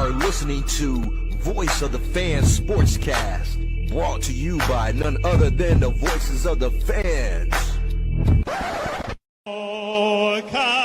are listening to Voice of the Fans Sportscast, brought to you by none other than the voices of the fans. Oh, Canada.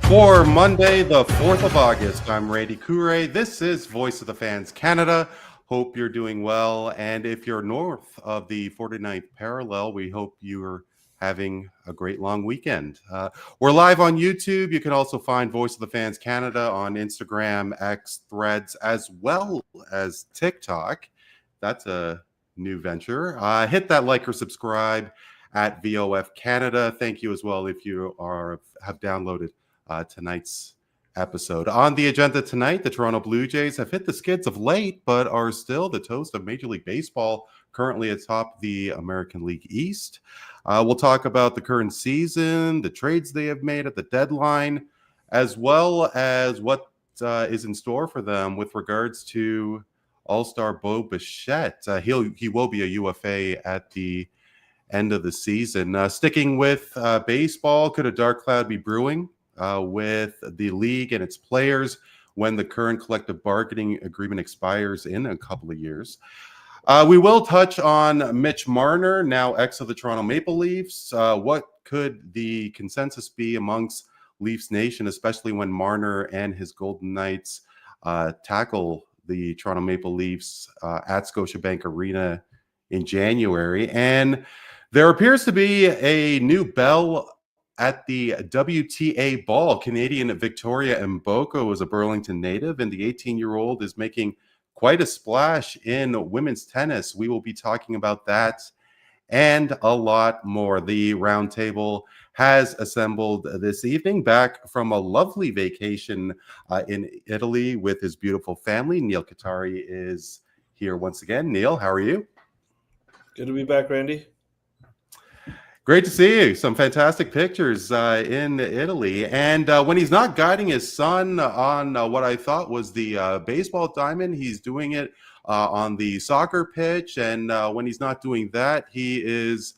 For Monday, the 4th of August, I'm Randy Katarey. This is Voice of the Fans Canada. Hope you're doing well. And if you're north of the 49th parallel, we hope you're having a great long weekend. We're live on YouTube. You can also find Voice of the Fans Canada on Instagram, X, Threads, as well as TikTok. That's a new venture. Hit that like or subscribe at VOF Canada. Thank you as well if you have downloaded tonight's episode. On the agenda tonight, the Toronto Blue Jays have hit the skids of late, but are still the toast of Major League Baseball, currently atop the American League East. We'll talk about the current season, the trades they have made at the deadline, as well as what is in store for them with regards to All-Star Bo Bichette. He will be a UFA at the end of the season. Sticking with baseball, could a dark cloud be brewing with the league and its players when the current collective bargaining agreement expires in a couple of years? We will touch on Mitch Marner, now ex of the Toronto Maple Leafs. What could the consensus be amongst Leafs Nation, especially when Marner and his Golden Knights tackle the Toronto Maple Leafs at Scotiabank Arena in January? And there appears to be a new bell at the WTA ball. Canadian Victoria Mboko is a Burlington native, and the 18-year-old is making quite a splash in women's tennis. We will be talking about that and a lot more. The Roundtable has assembled this evening back from a lovely vacation in Italy with his beautiful family. Neel Katarey is here once again. Neel, how are you? Good to be back, Randy. Great to see you. Some fantastic pictures in Italy. And when he's not guiding his son on what I thought was the baseball diamond, he's doing it on the soccer pitch. And when he's not doing that, he is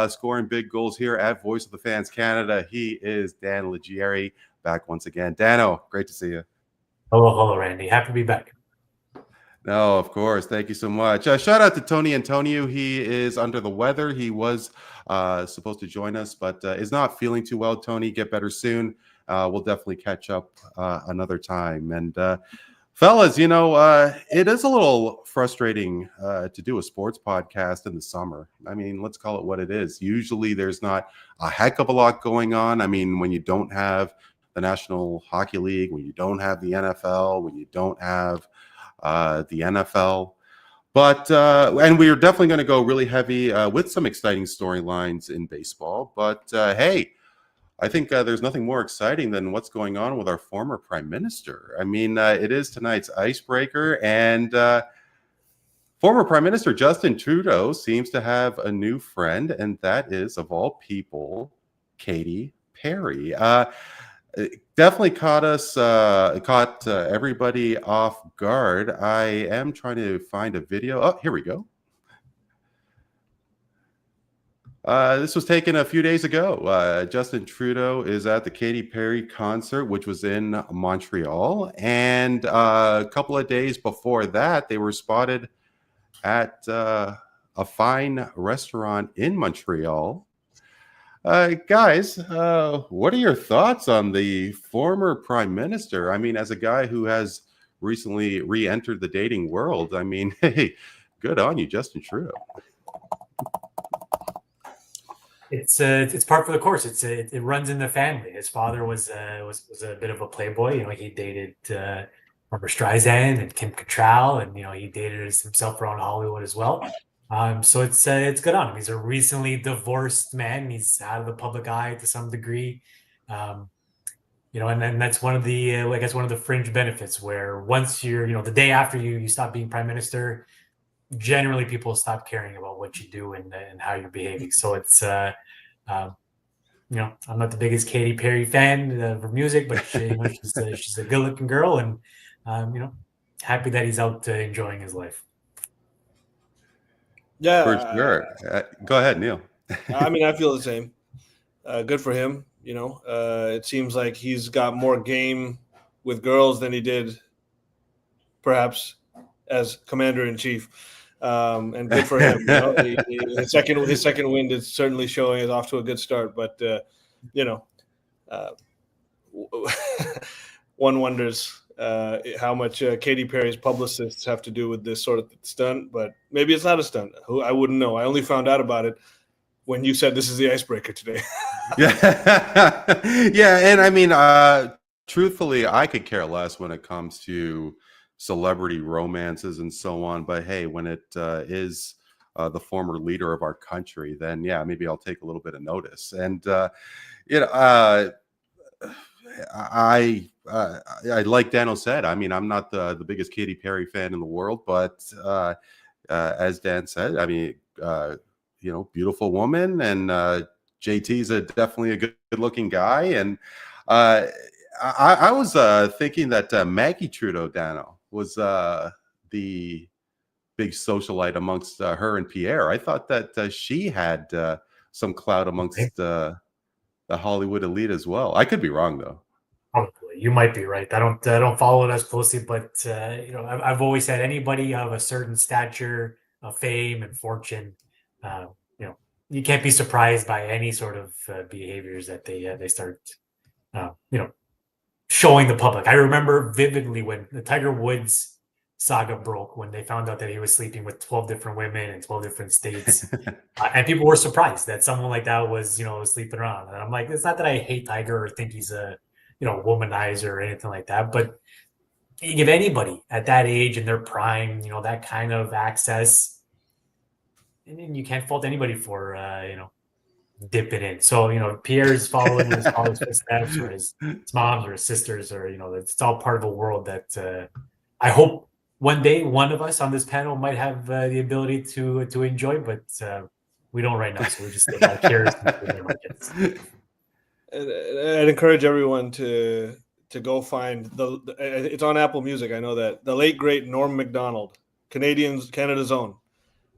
scoring big goals here at Voice of the Fans Canada. He is Dan Leggieri, back once again. Dano, great to see you. Hello, Randy. Happy to be back. No, of course. Thank you so much. Shout out to Tony Antonio. He is under the weather. He was supposed to join us, but is not feeling too well. Tony, get better soon. We'll definitely catch up another time. And fellas, it is a little frustrating to do a sports podcast in the summer. I mean, let's call it what it is. Usually there's not a heck of a lot going on. I mean, when you don't have the National Hockey League, when you don't have the NFL, when you don't have the NFL. But and we are definitely going to go really heavy with some exciting storylines in baseball. But hey, I think there's nothing more exciting than what's going on with our former prime minister. I mean, it is tonight's icebreaker, and former Prime Minister Justin Trudeau seems to have a new friend, and that is, of all people, Katy Perry. It definitely caught everybody off guard. I am trying to find a video. Oh, here we go. This was taken a few days ago. Justin Trudeau is at the Katy Perry concert, which was in Montreal. And a couple of days before that, they were spotted at a fine restaurant in Montreal. Guys, what are your thoughts on the former prime minister? I mean, as a guy who has recently re-entered the dating world, I mean, hey, good on you, Justin Trudeau. It's part for the course. It runs in the family. His father was a bit of a playboy. He dated Barbara Streisand and Kim Cattrall, and he dated himself around Hollywood as well. So it's good on him. He's a recently divorced man. He's out of the public eye to some degree. And then that's one of the I guess one of the fringe benefits, where once you're the day after you stop being prime minister, generally people stop caring about what you do and how you're behaving. So it's I'm not the biggest Katy Perry fan of her music, but she's a good looking girl, and happy that he's out enjoying his life. Yeah, For sure. Go ahead, Neel. I mean, I feel the same. Good for him. It seems like he's got more game with girls than he did, perhaps, as commander in chief. And good for him. His second win is certainly showing is off to a good start. But one wonders how much Katy Perry's publicists have to do with this sort of stunt. But maybe it's not a stunt. I wouldn't know. I only found out about it when you said this is the icebreaker today. Yeah, yeah, and I mean, truthfully, I could care less when it comes to celebrity romances and so on. But hey, when it is the former leader of our country, then yeah, maybe I'll take a little bit of notice. And I like Dano said, I mean, I'm not the biggest Katy Perry fan in the world, but as Dan said, I mean, beautiful woman, and JT's definitely a good looking guy. And I was thinking that Maggie Trudeau, Dano, was the big socialite amongst her and Pierre. I thought that she had some clout amongst the Hollywood elite as well. I could be wrong though. Probably, you might be right. I don't follow it as closely, but I've always said anybody of a certain stature, of fame and fortune, you can't be surprised by any sort of behaviors that they start, showing the public. I remember vividly when the Tiger Woods saga broke, when they found out that he was sleeping with 12 different women in 12 different states, and people were surprised that someone like that was sleeping around. And I'm like, it's not that I hate Tiger or think he's a womanizer or anything like that, but you give anybody at that age in their prime, that kind of access, and you can't fault anybody for dipping in. So Pierre's following his father's footsteps, or his mom's or his sisters, or it's all part of a world that I hope one day one of us on this panel might have the ability to enjoy, but we don't right now. So we're just curious. I'd encourage everyone to go find it's on Apple Music. I know that the late great Norm Macdonald, Canada's own,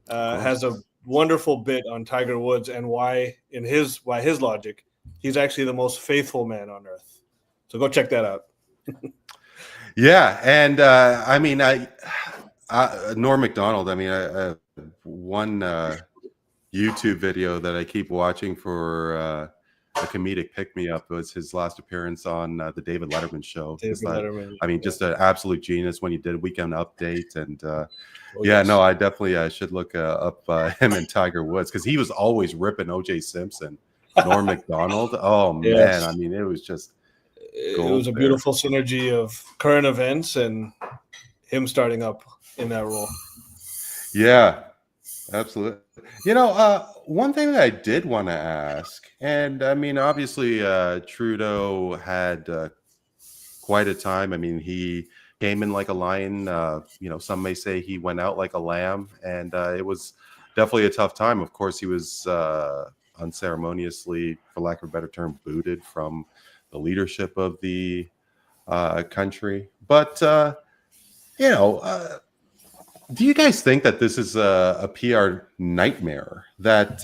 has a wonderful bit on Tiger Woods and why his logic, he's actually the most faithful man on earth. So go check that out. Yeah, and I mean, Norm Macdonald. I mean, one YouTube video that I keep watching for a comedic pick-me-up was his last appearance on the David Letterman show. I mean, just an absolute genius when he did Weekend Update. And I definitely should look up him and Tiger Woods, because he was always ripping O.J. Simpson. Norm Macdonald. Oh, man. I mean, it was just it was a beautiful synergy of current events and him starting up in that role. Yeah, absolutely. One thing that I did want to ask, and I mean, obviously, Trudeau had quite a time. I mean, he came in like a lion. Some may say he went out like a lamb, and it was definitely a tough time. Of course, he was unceremoniously, for lack of a better term, booted from the leadership of the country. But, do you guys think that this is a PR nightmare that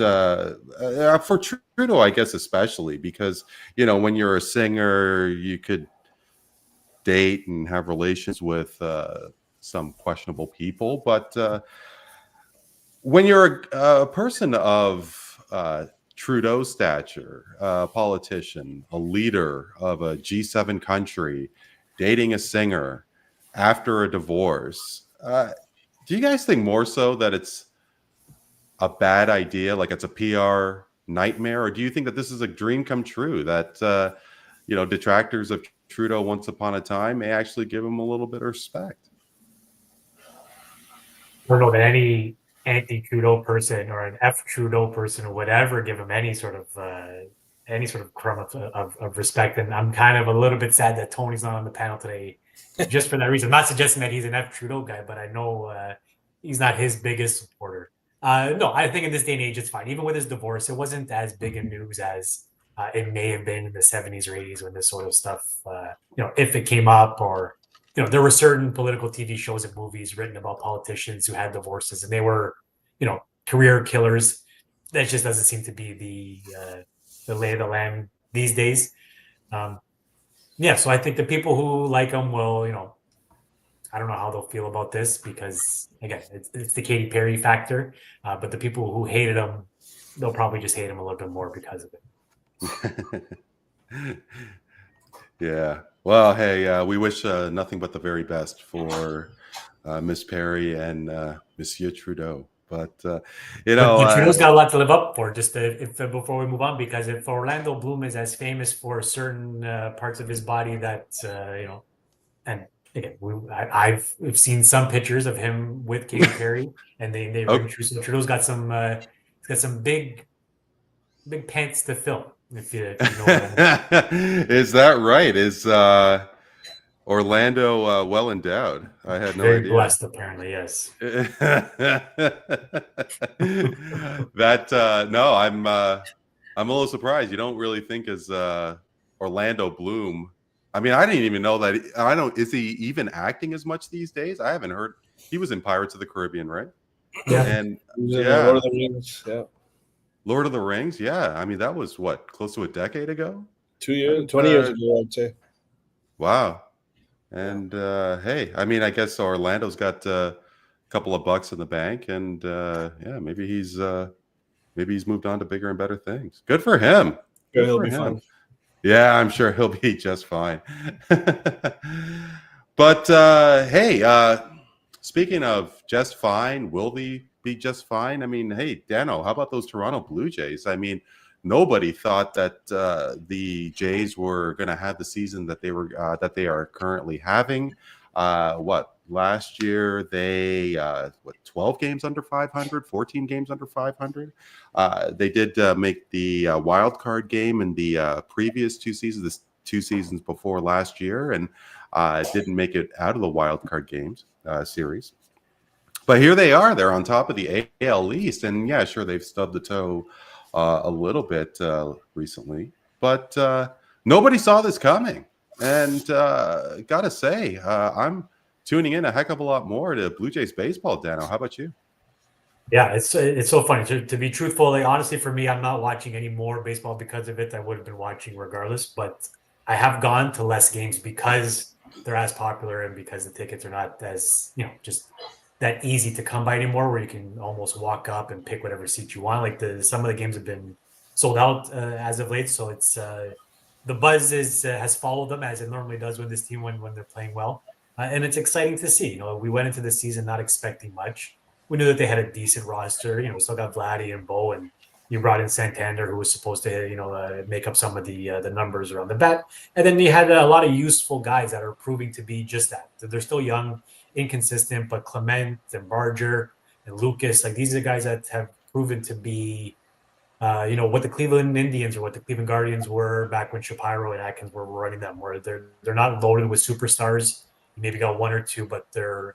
for Trudeau, I guess, especially because, when you're a singer, you could date and have relations with some questionable people. But when you're a person of Trudeau's stature, a politician, a leader of a G7 country, dating a singer after a divorce, do you guys think more so that it's a bad idea, like it's a PR nightmare, or do you think that this is a dream come true, that detractors of Trudeau once upon a time may actually give him a little bit of respect? I don't know that any anti-Trudeau person or an F-Trudeau person would ever give him any sort of crumb of respect. And I'm kind of a little bit sad that Tony's not on the panel today, just for that reason. I'm not suggesting that he's an F-Trudeau guy, but I know he's not his biggest supporter. No, I think in this day and age, it's fine. Even with his divorce, it wasn't as big a news as it may have been in the 70s or 80s when this sort of stuff, if it came up, or there were certain political TV shows and movies written about politicians who had divorces, and they were, career killers. That just doesn't seem to be the lay of the land these days. So I think the people who like him will, I don't know how they'll feel about this, because again, it's the Katy Perry factor. But the people who hated him, they'll probably just hate him a little bit more because of it. Yeah. Well, hey, we wish nothing but the very best for Miss Perry and Monsieur Trudeau. But Trudeau's got a lot to live up for. Just before we move on, because if Orlando Bloom is as famous for certain parts of his body that and again, I've seen some pictures of him with Katy Perry, and they ring true. So Trudeau's got some he's got some big pants to fill. If you know what I mean. Is that right? Is Orlando well endowed? I had no Very idea. blessed, apparently, yes. No, I'm a little surprised. You don't really think as Orlando Bloom. I mean, I didn't even know that. Is he even acting as much these days? I haven't heard. He was in Pirates of the Caribbean, right? Yeah. And Lord of the Rings. Yeah. Lord of the Rings. Yeah. I mean, that was what, close to a decade ago? 2 years, 20 years ago, I'd say. Wow. And hey, I mean, I guess Orlando's got a couple of bucks in the bank, and maybe he's moved on to bigger and better things. Good for him. Good, he'll be fine. Yeah, I'm sure he'll be just fine. But hey, speaking of just fine, will they be just fine? I mean, hey, Dano, how about those Toronto Blue Jays? I mean, nobody thought that the Jays were going to have the season that they are currently having. Last year they 12 games under 500, 14 games under 500. They did make the wild card game in the previous two seasons before last year, and didn't make it out of the wild card games series. But here they are. They're on top of the AL East, and yeah, sure, they've stubbed the toe a little bit recently, but nobody saw this coming. And gotta say, I'm tuning in a heck of a lot more to Blue Jays baseball. Dano, how about you? Yeah, it's so funny. To be truthful, honestly, for me, I'm not watching any more baseball because of it. I would have been watching regardless, but I have gone to less games because they're as popular and because the tickets are not as just that easy to come by anymore, where you can almost walk up and pick whatever seat you want. Like some of the games have been sold out as of late, so it's the buzz has followed them as it normally does when this team when they're playing well, and it's exciting to see. We went into the season not expecting much. We knew that they had a decent roster. We still got Vladdy and Bo, and you brought in Santander, who was supposed to make up some of the numbers around the bat, and then you had a lot of useful guys that are proving to be just that. They're still young, inconsistent, but Clement and Barger and Lucas, like these are the guys that have proven to be, what the Cleveland Indians or what the Cleveland Guardians were back when Shapiro and Atkins were running them, where they're not loaded with superstars. You maybe got one or two, but they're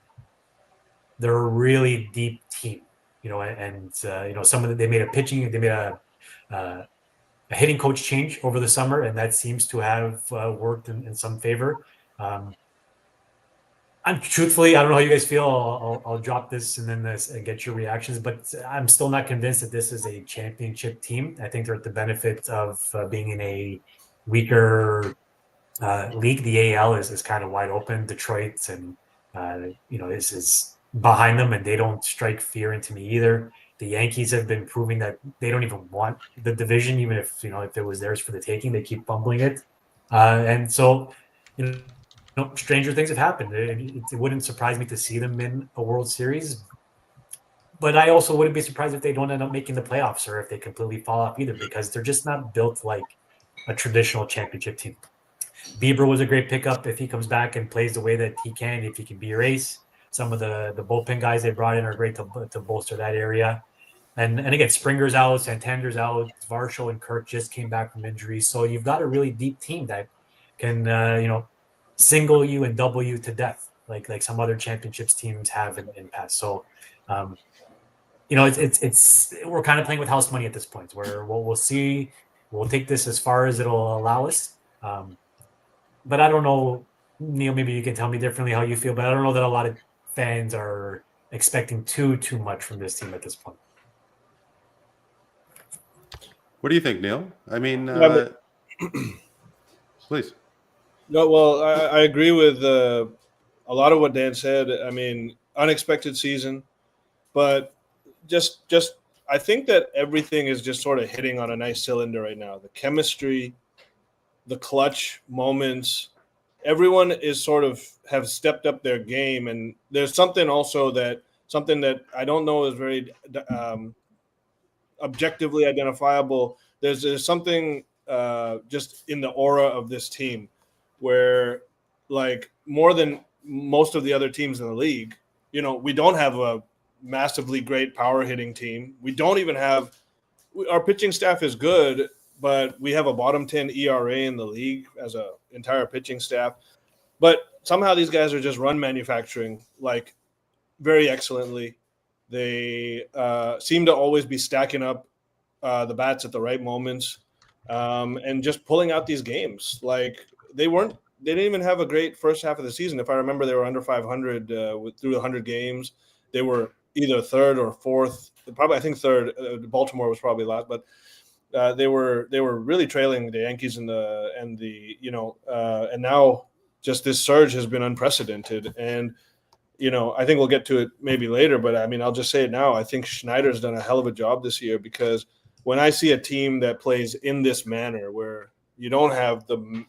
a really deep team, and some of them, they made a hitting coach change over the summer, and that seems to have worked in some favor. Truthfully, I don't know how you guys feel. I'll drop this and then and get your reactions, but I'm still not convinced that this is a championship team. I think they're at the benefit of being in a weaker league. The AL is kind of wide open. Detroit and this is behind them, and they don't strike fear into me either. The Yankees have been proving that they don't even want the division, even if if it was theirs for the taking. They keep fumbling it, and so stranger things have happened. It wouldn't surprise me to see them in a World Series. But I also wouldn't be surprised if they don't end up making the playoffs or if they completely fall off either, because they're just not built like a traditional championship team. Bieber was a great pickup if he comes back and plays the way that he can, if he can be your ace. Some of the bullpen guys they brought in are great to bolster that area. And again, Springer's out, Santander's out, Varsho and Kirk just came back from injury. So you've got a really deep team that can, single you and double you to death, like some other championships teams have in past. So, it's we're kind of playing with house money at this point, where we'll see. We'll take this as far as it'll allow us. But I don't know, Neel, maybe you can tell me differently how you feel, but I don't know that a lot of fans are expecting too much from this team at this point. What do you think, Neel? I mean, please. No, well, I agree with a lot of what Dan said. I mean, unexpected season, but just I think that everything is just sort of hitting on a nice cylinder right now. The chemistry, the clutch moments, everyone is sort of have stepped up their game, and there's something that I don't know is very objectively identifiable. There's something just in the aura of this team where, like, more than most of the other teams in the league, we don't have a massively great power hitting team. We don't even have our pitching staff is good, but we have a bottom 10 ERA in the league as a entire pitching staff. But somehow these guys are just run manufacturing like very excellently. They seem to always be stacking up the bats at the right moments and just pulling out these games. Like they didn't even have a great first half of the season. If I remember, they were under 500 through 100 games. They were either third or fourth. Probably, I think third. Baltimore was probably last, but they were really trailing the Yankees and now just this surge has been unprecedented. And I think we'll get to it maybe later, but I mean, I'll just say it now. I think Schneider's done a hell of a job this year, because when I see a team that plays in this manner, where you don't have the,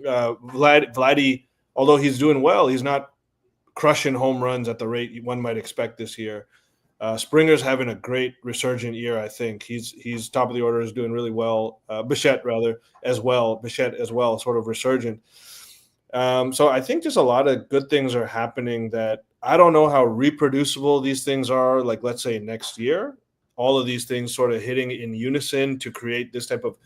Vladdy, although he's doing well, he's not crushing home runs at the rate one might expect this year. Springer's having a great resurgent year. I think he's top of the order, is doing really well. Bichette as well, sort of resurgent. So I think just a lot of good things are happening that I don't know how reproducible these things are. Like, let's say next year, all of these things sort of hitting in unison to create this type of,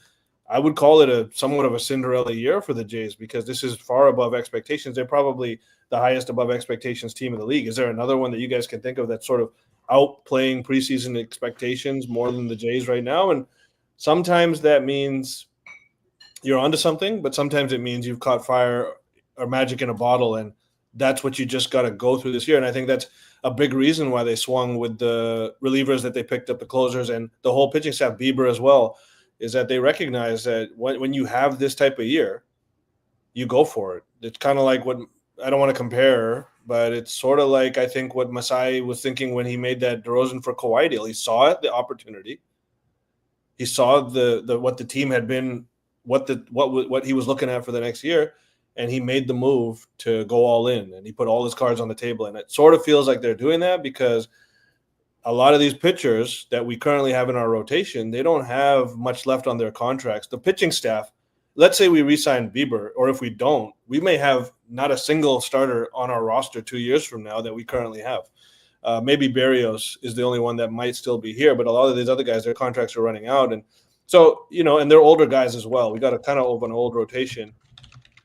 I would call it somewhat of a Cinderella year for the Jays, because this is far above expectations. They're probably the highest above expectations team in the league. Is there another one that you guys can think of that's sort of outplaying preseason expectations more than the Jays right now? And sometimes that means you're onto something, but sometimes it means you've caught fire or magic in a bottle, and that's what you just got to go through this year. And I think that's a big reason why they swung with the relievers that they picked up, the closers, and the whole pitching staff, Bieber as well, is that they recognize that when you have this type of year, you go for it. It's kind of like what – I don't want to compare, but it's sort of like I think what Masai was thinking when he made that DeRozan for Kawhi deal. He saw it, the opportunity. He saw the what the team had been, what he was looking at for the next year, and he made the move to go all in, and he put all his cards on the table. And it sort of feels like they're doing that, because a lot of these pitchers that we currently have in our rotation, they don't have much left on their contracts. The pitching staff, let's say we re-sign Bieber, or if we don't, we may have not a single starter on our roster 2 years from now that we currently have. Maybe Berrios is the only one that might still be here, but a lot of these other guys, their contracts are running out. And so, and they're older guys as well. We got a kind of an old rotation.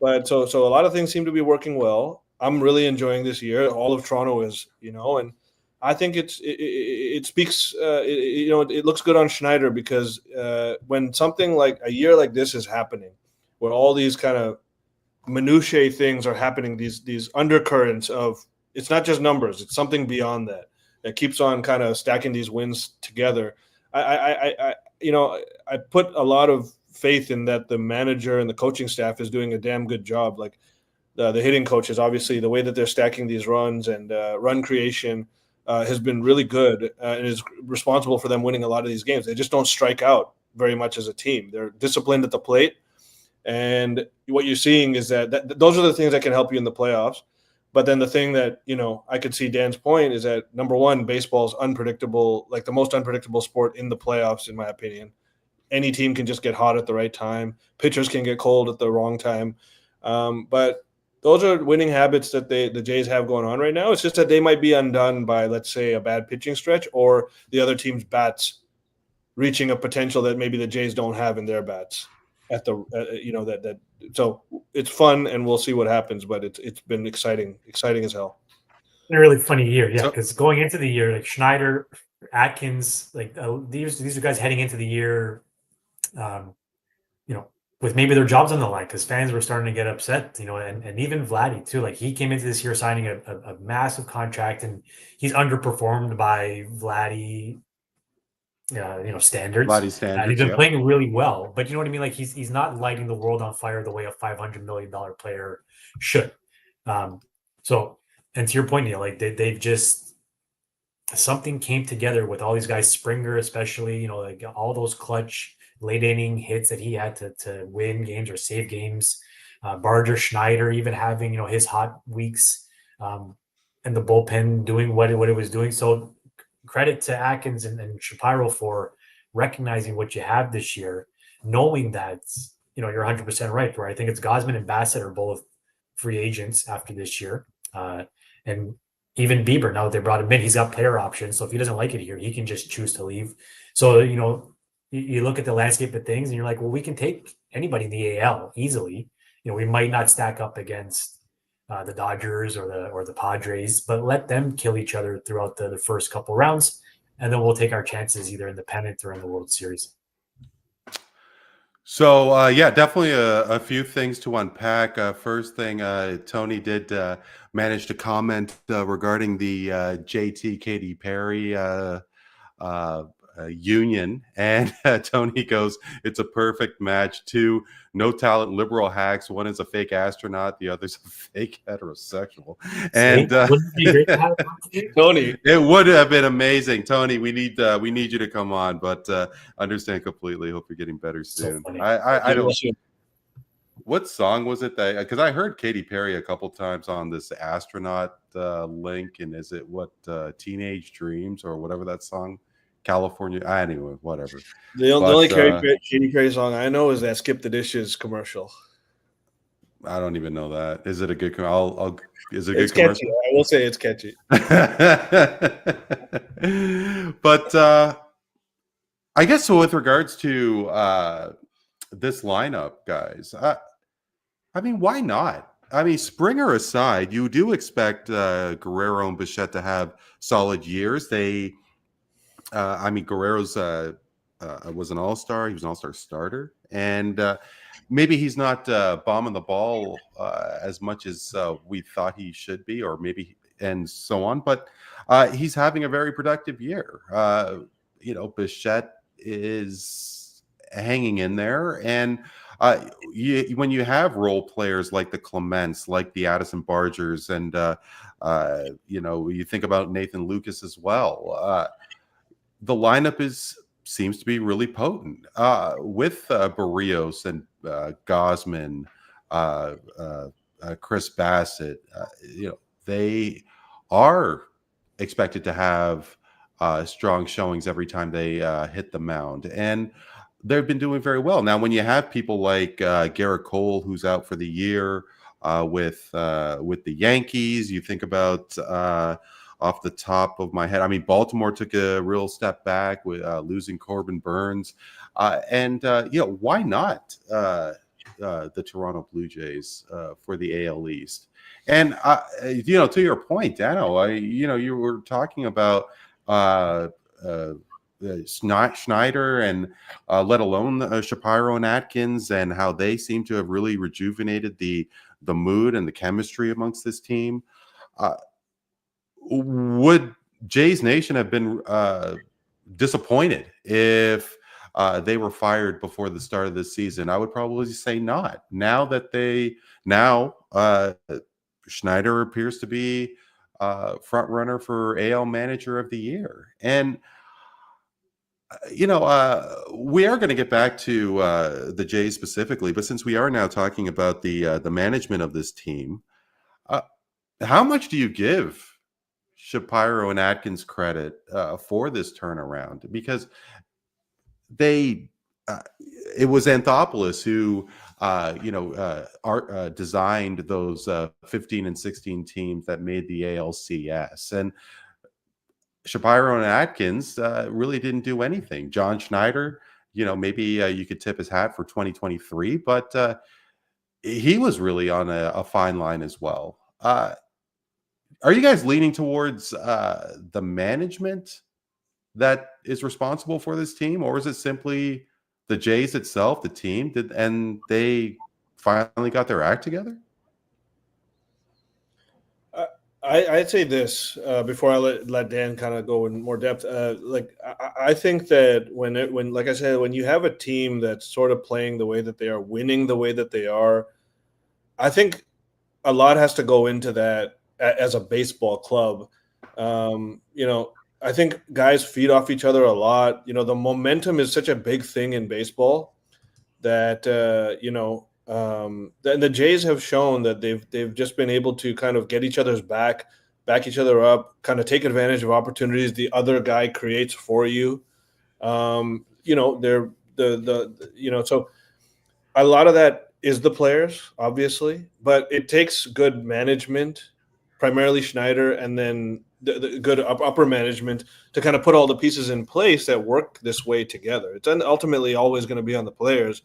But so a lot of things seem to be working well. I'm really enjoying this year. All of Toronto is, and I think it speaks, it looks good on Schneider, because when something like a year like this is happening, where all these kind of minutiae things are happening, these undercurrents of, it's not just numbers, it's something beyond that keeps on kind of stacking these wins together. I put a lot of faith in that the manager and the coaching staff is doing a damn good job. Like the hitting coaches, obviously, the way that they're stacking these runs and run creation has been really good and is responsible for them winning a lot of these games. They just don't strike out very much as a team. They're disciplined at the plate. And what you're seeing is that those are the things that can help you in the playoffs. But then the thing that, I could see Dan's point is that, number one, baseball is unpredictable, like the most unpredictable sport in the playoffs, in my opinion. Any team can just get hot at the right time. Pitchers can get cold at the wrong time. But those are winning habits that the Jays have going on right now. It's just that they might be undone by, let's say, a bad pitching stretch or the other team's bats reaching a potential that maybe the Jays don't have in their bats. So it's fun, and we'll see what happens. But it's been exciting as hell. A really funny year, yeah. So- Because going into the year, like Schneider, Atkins, like these are guys heading into the year, with maybe their jobs on the line, because fans were starting to get upset, and even Vladdy too. Like he came into this year signing a massive contract, and he's underperformed by Vladdy. Standards. Vladdy standards. He's been playing really well, but you know what I mean. Like he's not lighting the world on fire the way a $500 million player should. So, and to your point, Neel, like they've just something came together with all these guys. Springer, especially, like all those clutch late inning hits that he had to win games or save games. Barger, Schneider, even having his hot weeks, and the bullpen doing what it was doing. So credit to Atkins and Shapiro for recognizing what you have this year, knowing that you're 100% right. Where I think it's Gausman and Bassett are both free agents after this year, and even Bieber, now that they brought him in, he's got player options. So if he doesn't like it here, he can just choose to leave. So you look at the landscape of things, and you're like, well, we can take anybody in the AL easily. We might not stack up against the Dodgers or the Padres, but let them kill each other throughout the first couple rounds, and then we'll take our chances either in the pennant or in the World Series. So, definitely a few things to unpack. First thing, Tony did manage to comment regarding the JT Katy Perry union, and Tony goes, it's a perfect match. Two no talent liberal hacks. One is a fake astronaut, the other's a fake heterosexual. And Wouldn't it be great to have Tony, it would have been amazing. Tony, we need you to come on, but understand completely. Hope you're getting better soon. funny. I don't. What song was it that? Because I heard Katy Perry a couple times on this astronaut link, and is it Teenage Dreams or whatever that song? California. Anyway, whatever. The only Katy Perry song I know is that "Skip the Dishes" commercial. I don't even know that. Is it a good? Is it a It's good catchy. I will say it's catchy. But I guess so. With regards to this lineup, guys, I mean, why not? I mean, Springer aside, you do expect Guerrero and Bichette to have solid years. Guerrero's was an all-star. He was an all-star starter, and maybe he's not bombing the ball as much as we thought he should be, or maybe, and so on. But he's having a very productive year. Bichette is hanging in there, and when you have role players like the Clements, like the Addison Bargers, and you think about Nathan Lucas as well. The lineup seems to be really potent with Barrios and Gausman, Chris Bassett. They are expected to have strong showings every time they hit the mound, and they've been doing very well. Now, when you have people like Garrett Cole, who's out for the year with the Yankees, you think about. Off the top of my head, I mean, Baltimore took a real step back with losing Corbin Burns, and why not the Toronto Blue Jays for the AL East? And to your point, Dano, you were talking about Schneider and let alone Shapiro and Atkins, and how they seem to have really rejuvenated the mood and the chemistry amongst this team. Would Jays Nation have been disappointed if they were fired before the start of the season? I would probably say not. Now that Schneider appears to be front runner for AL Manager of the Year, and we are going to get back to the Jays specifically, but since we are now talking about the management of this team. How much do you give Shapiro and Atkins credit for this turnaround? Because they, it was Anthopoulos who, designed those 15 and 16 teams that made the ALCS, and Shapiro and Atkins really didn't do anything. John Schneider, maybe you could tip his hat for 2023, but he was really on a fine line as well. Are you guys leaning towards the management that is responsible for this team, or is it simply the Jays itself, the team, and they finally got their act together? I'd say this before I let Dan kind of go in more depth. I think that when like I said, when you have a team that's sort of playing the way that they are, winning the way that they are, I think a lot has to go into that as a baseball club. I think guys feed off each other a lot. The momentum is such a big thing in baseball that the Jays have shown that they've just been able to kind of get each other's back each other up, kind of take advantage of opportunities the other guy creates for you. They're so a lot of that is the players, obviously, but it takes good management, primarily Schneider, and then the good upper management to kind of put all the pieces in place that work this way together. It's ultimately always going to be on the players,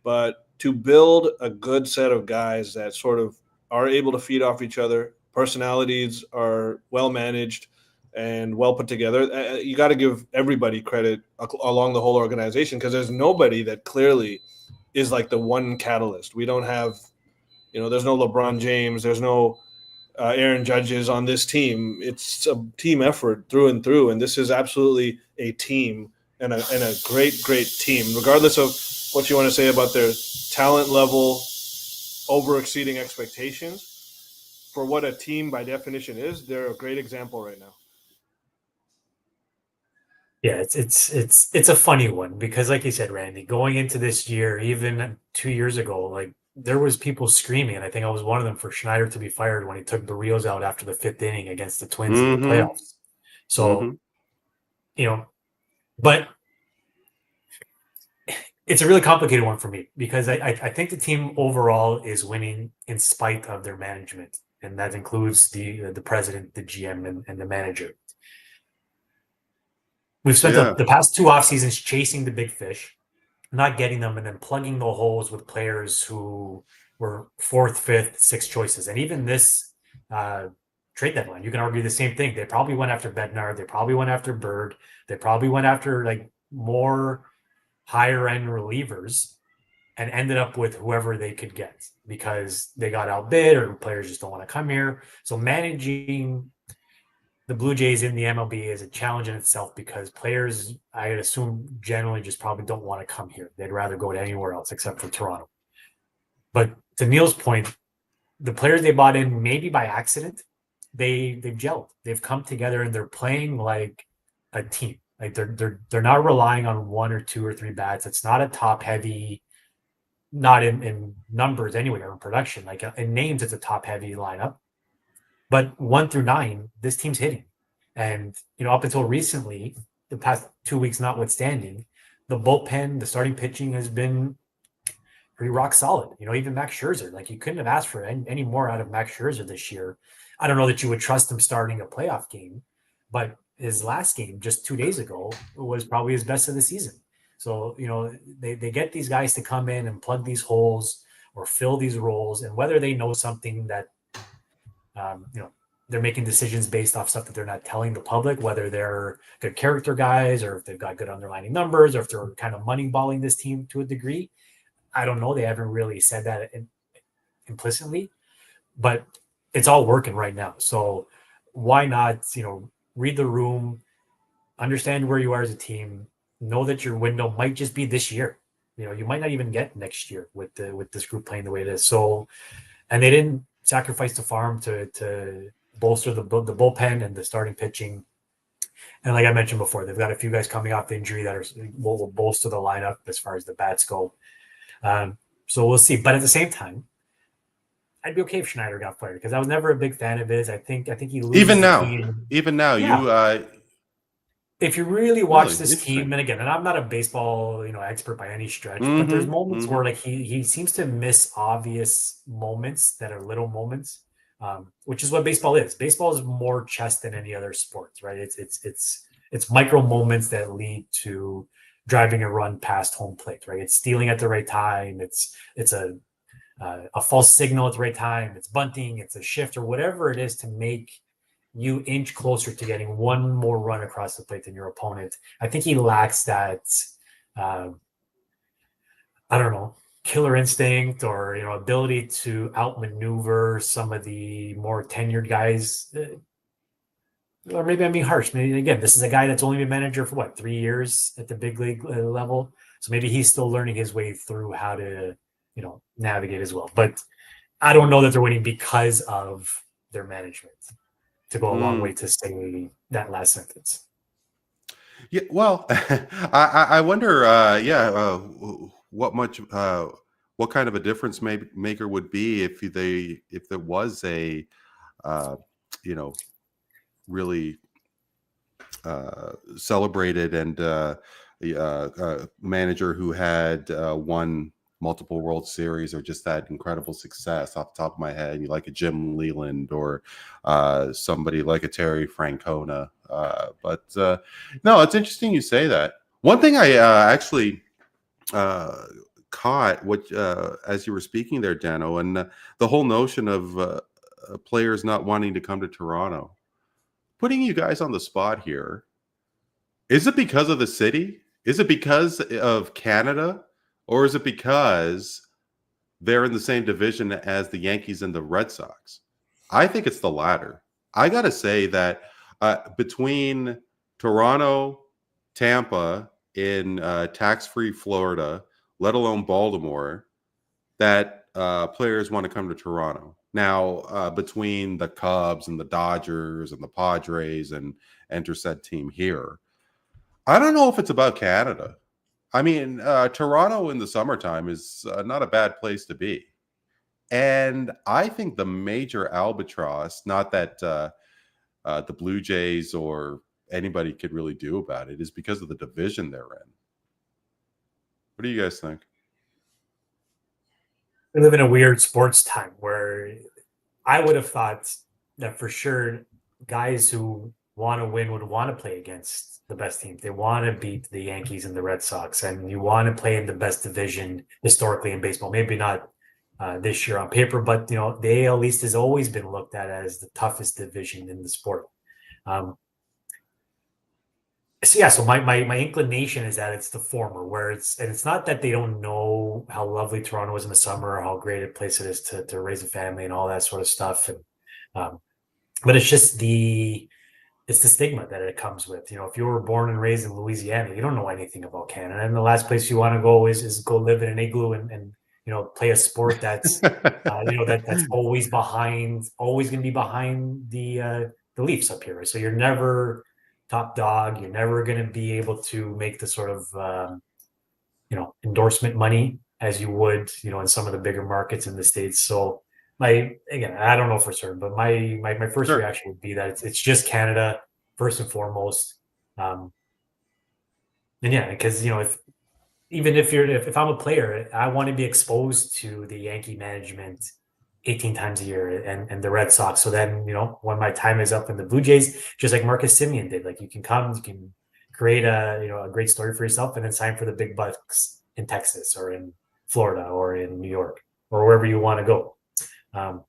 but to build a good set of guys that sort of are able to feed off each other, personalities are well managed and well put together. You got to give everybody credit along the whole organization, because there's nobody that clearly is like the one catalyst. We don't have, there's no LeBron James, there's no Aaron Judges on this team. It's a team effort through and through, and this is absolutely a team and a great team, regardless of what you want to say about their talent level over exceeding expectations. For what a team by definition is, they're a great example right now. Yeah, it's a funny one, because like you said, Randy, going into this year, even 2 years ago, like there was people screaming, and I think I was one of them, for Schneider to be fired when he took Barrios out after the 5th inning against the Twins in the playoffs. So, but it's a really complicated one for me, because I think the team overall is winning in spite of their management, and that includes the president, the GM, and the manager. We've spent the past 2 off seasons chasing the big fish, not getting them, and then plugging the holes with players who were 4th, 5th, 6th choices. And even this trade deadline, you can argue the same thing. They probably went after Bednar. They probably went after Bird. They probably went after like more higher end relievers, and ended up with whoever they could get because they got outbid, or players just don't want to come here. So managing the Blue Jays in the MLB is a challenge in itself, because players, I would assume, generally just probably don't want to come here. They'd rather go to anywhere else except for Toronto. But to Neel's point, the players they bought in, maybe by accident, they've gelled. They've come together, and they're playing like a team. Like they're not relying on 1 or 2 or 3 bats. It's not a top heavy, not in numbers anyway, or in production. Like in names, it's a top heavy lineup. But 1 through 9, this team's hitting. And, up until recently, the past 2 weeks notwithstanding, the bullpen, the starting pitching has been pretty rock solid. Even Max Scherzer, like you couldn't have asked for any more out of Max Scherzer this year. I don't know that you would trust him starting a playoff game, but his last game just 2 days ago was probably his best of the season. So, they get these guys to come in and plug these holes or fill these roles. And whether they know something that, they're making decisions based off stuff that they're not telling the public, whether they're good character guys, or if they've got good underlying numbers, or if they're kind of moneyballing this team to a degree. I don't know. They haven't really said that implicitly, but it's all working right now. So why not, read the room, understand where you are as a team, know that your window might just be this year. You might not even get next year with this group playing the way it is. So, and they didn't sacrifice the farm to bolster the bullpen and the starting pitching. And like I mentioned before, they've got a few guys coming off injury that will bolster the lineup as far as the bats go. So we'll see. But at the same time, I'd be okay if Schneider got fired because I was never a big fan of his. I think he loses Even the now, team. you If you really watch really this interesting. team, and again, and I'm not a baseball expert by any stretch, but there's moments where like he seems to miss obvious moments that are little moments, which is what baseball is. Baseball is more chess than any other sports, right? It's micro moments that lead to driving a run past home plate, right? It's stealing at the right time. It's a false signal at the right time. It's bunting. It's a shift or whatever it is to make you inch closer to getting one more run across the plate than your opponent. I think he lacks that, I don't know, killer instinct or ability to outmaneuver some of the more tenured guys. Or maybe I'm being harsh. Maybe again, this is a guy that's only been manager for 3 years at the big league level. So maybe he's still learning his way through how to, navigate as well. But I don't know that they're winning because of their management. To go a long way to say that last sentence. Yeah, well, I wonder, what kind of a difference maker would be if there was a, really celebrated and manager who had won multiple World Series or just had incredible success. Off the top of my head, you like a Jim Leland or somebody like a Terry Francona. But no, it's interesting you say that. One thing I actually caught as you were speaking there, Dano, and the whole notion of players not wanting to come to Toronto. Putting you guys on the spot here, is it because of the city? Is it because of Canada? Or is it because they're in the same division as the Yankees and the Red Sox? I think it's the latter. I got to say that between Toronto, Tampa, in tax-free Florida, let alone Baltimore, that players want to come to Toronto. Now, between the Cubs and the Dodgers and the Padres and enter said team here, I don't know if it's about Canada. I mean, Toronto in the summertime is not a bad place to be. And I think the major albatross, not that the Blue Jays or anybody could really do about it, is because of the division they're in. What do you guys think? We live in a weird sports time where I would have thought that for sure guys who want to win would want to play against the best teams. They want to beat the Yankees and the Red Sox, and you want to play in the best division historically in baseball. Maybe not this year on paper, but the AL East has always been looked at as the toughest division in the sport. So my inclination is that it's the former, where it's not that they don't know how lovely Toronto is in the summer or how great a place it is to raise a family and all that sort of stuff, and but it's just the stigma that it comes with. If you were born and raised in Louisiana, you don't know anything about Canada, and the last place you want to go is go live in an igloo and play a sport that's that's always going to be behind the Leafs up here. So you're never top dog. You're never going to be able to make the sort of endorsement money as you would in some of the bigger markets in the States. So I don't know for certain, but my first reaction would be that it's just Canada first and foremost. And yeah, because if I'm a player, I want to be exposed to the Yankee management 18 times a year and the Red Sox. So then, when my time is up in the Blue Jays, just like Marcus Semien did, like you can come, you can create a great story for yourself and then sign for the big bucks in Texas or in Florida or in New York or wherever you want to go. So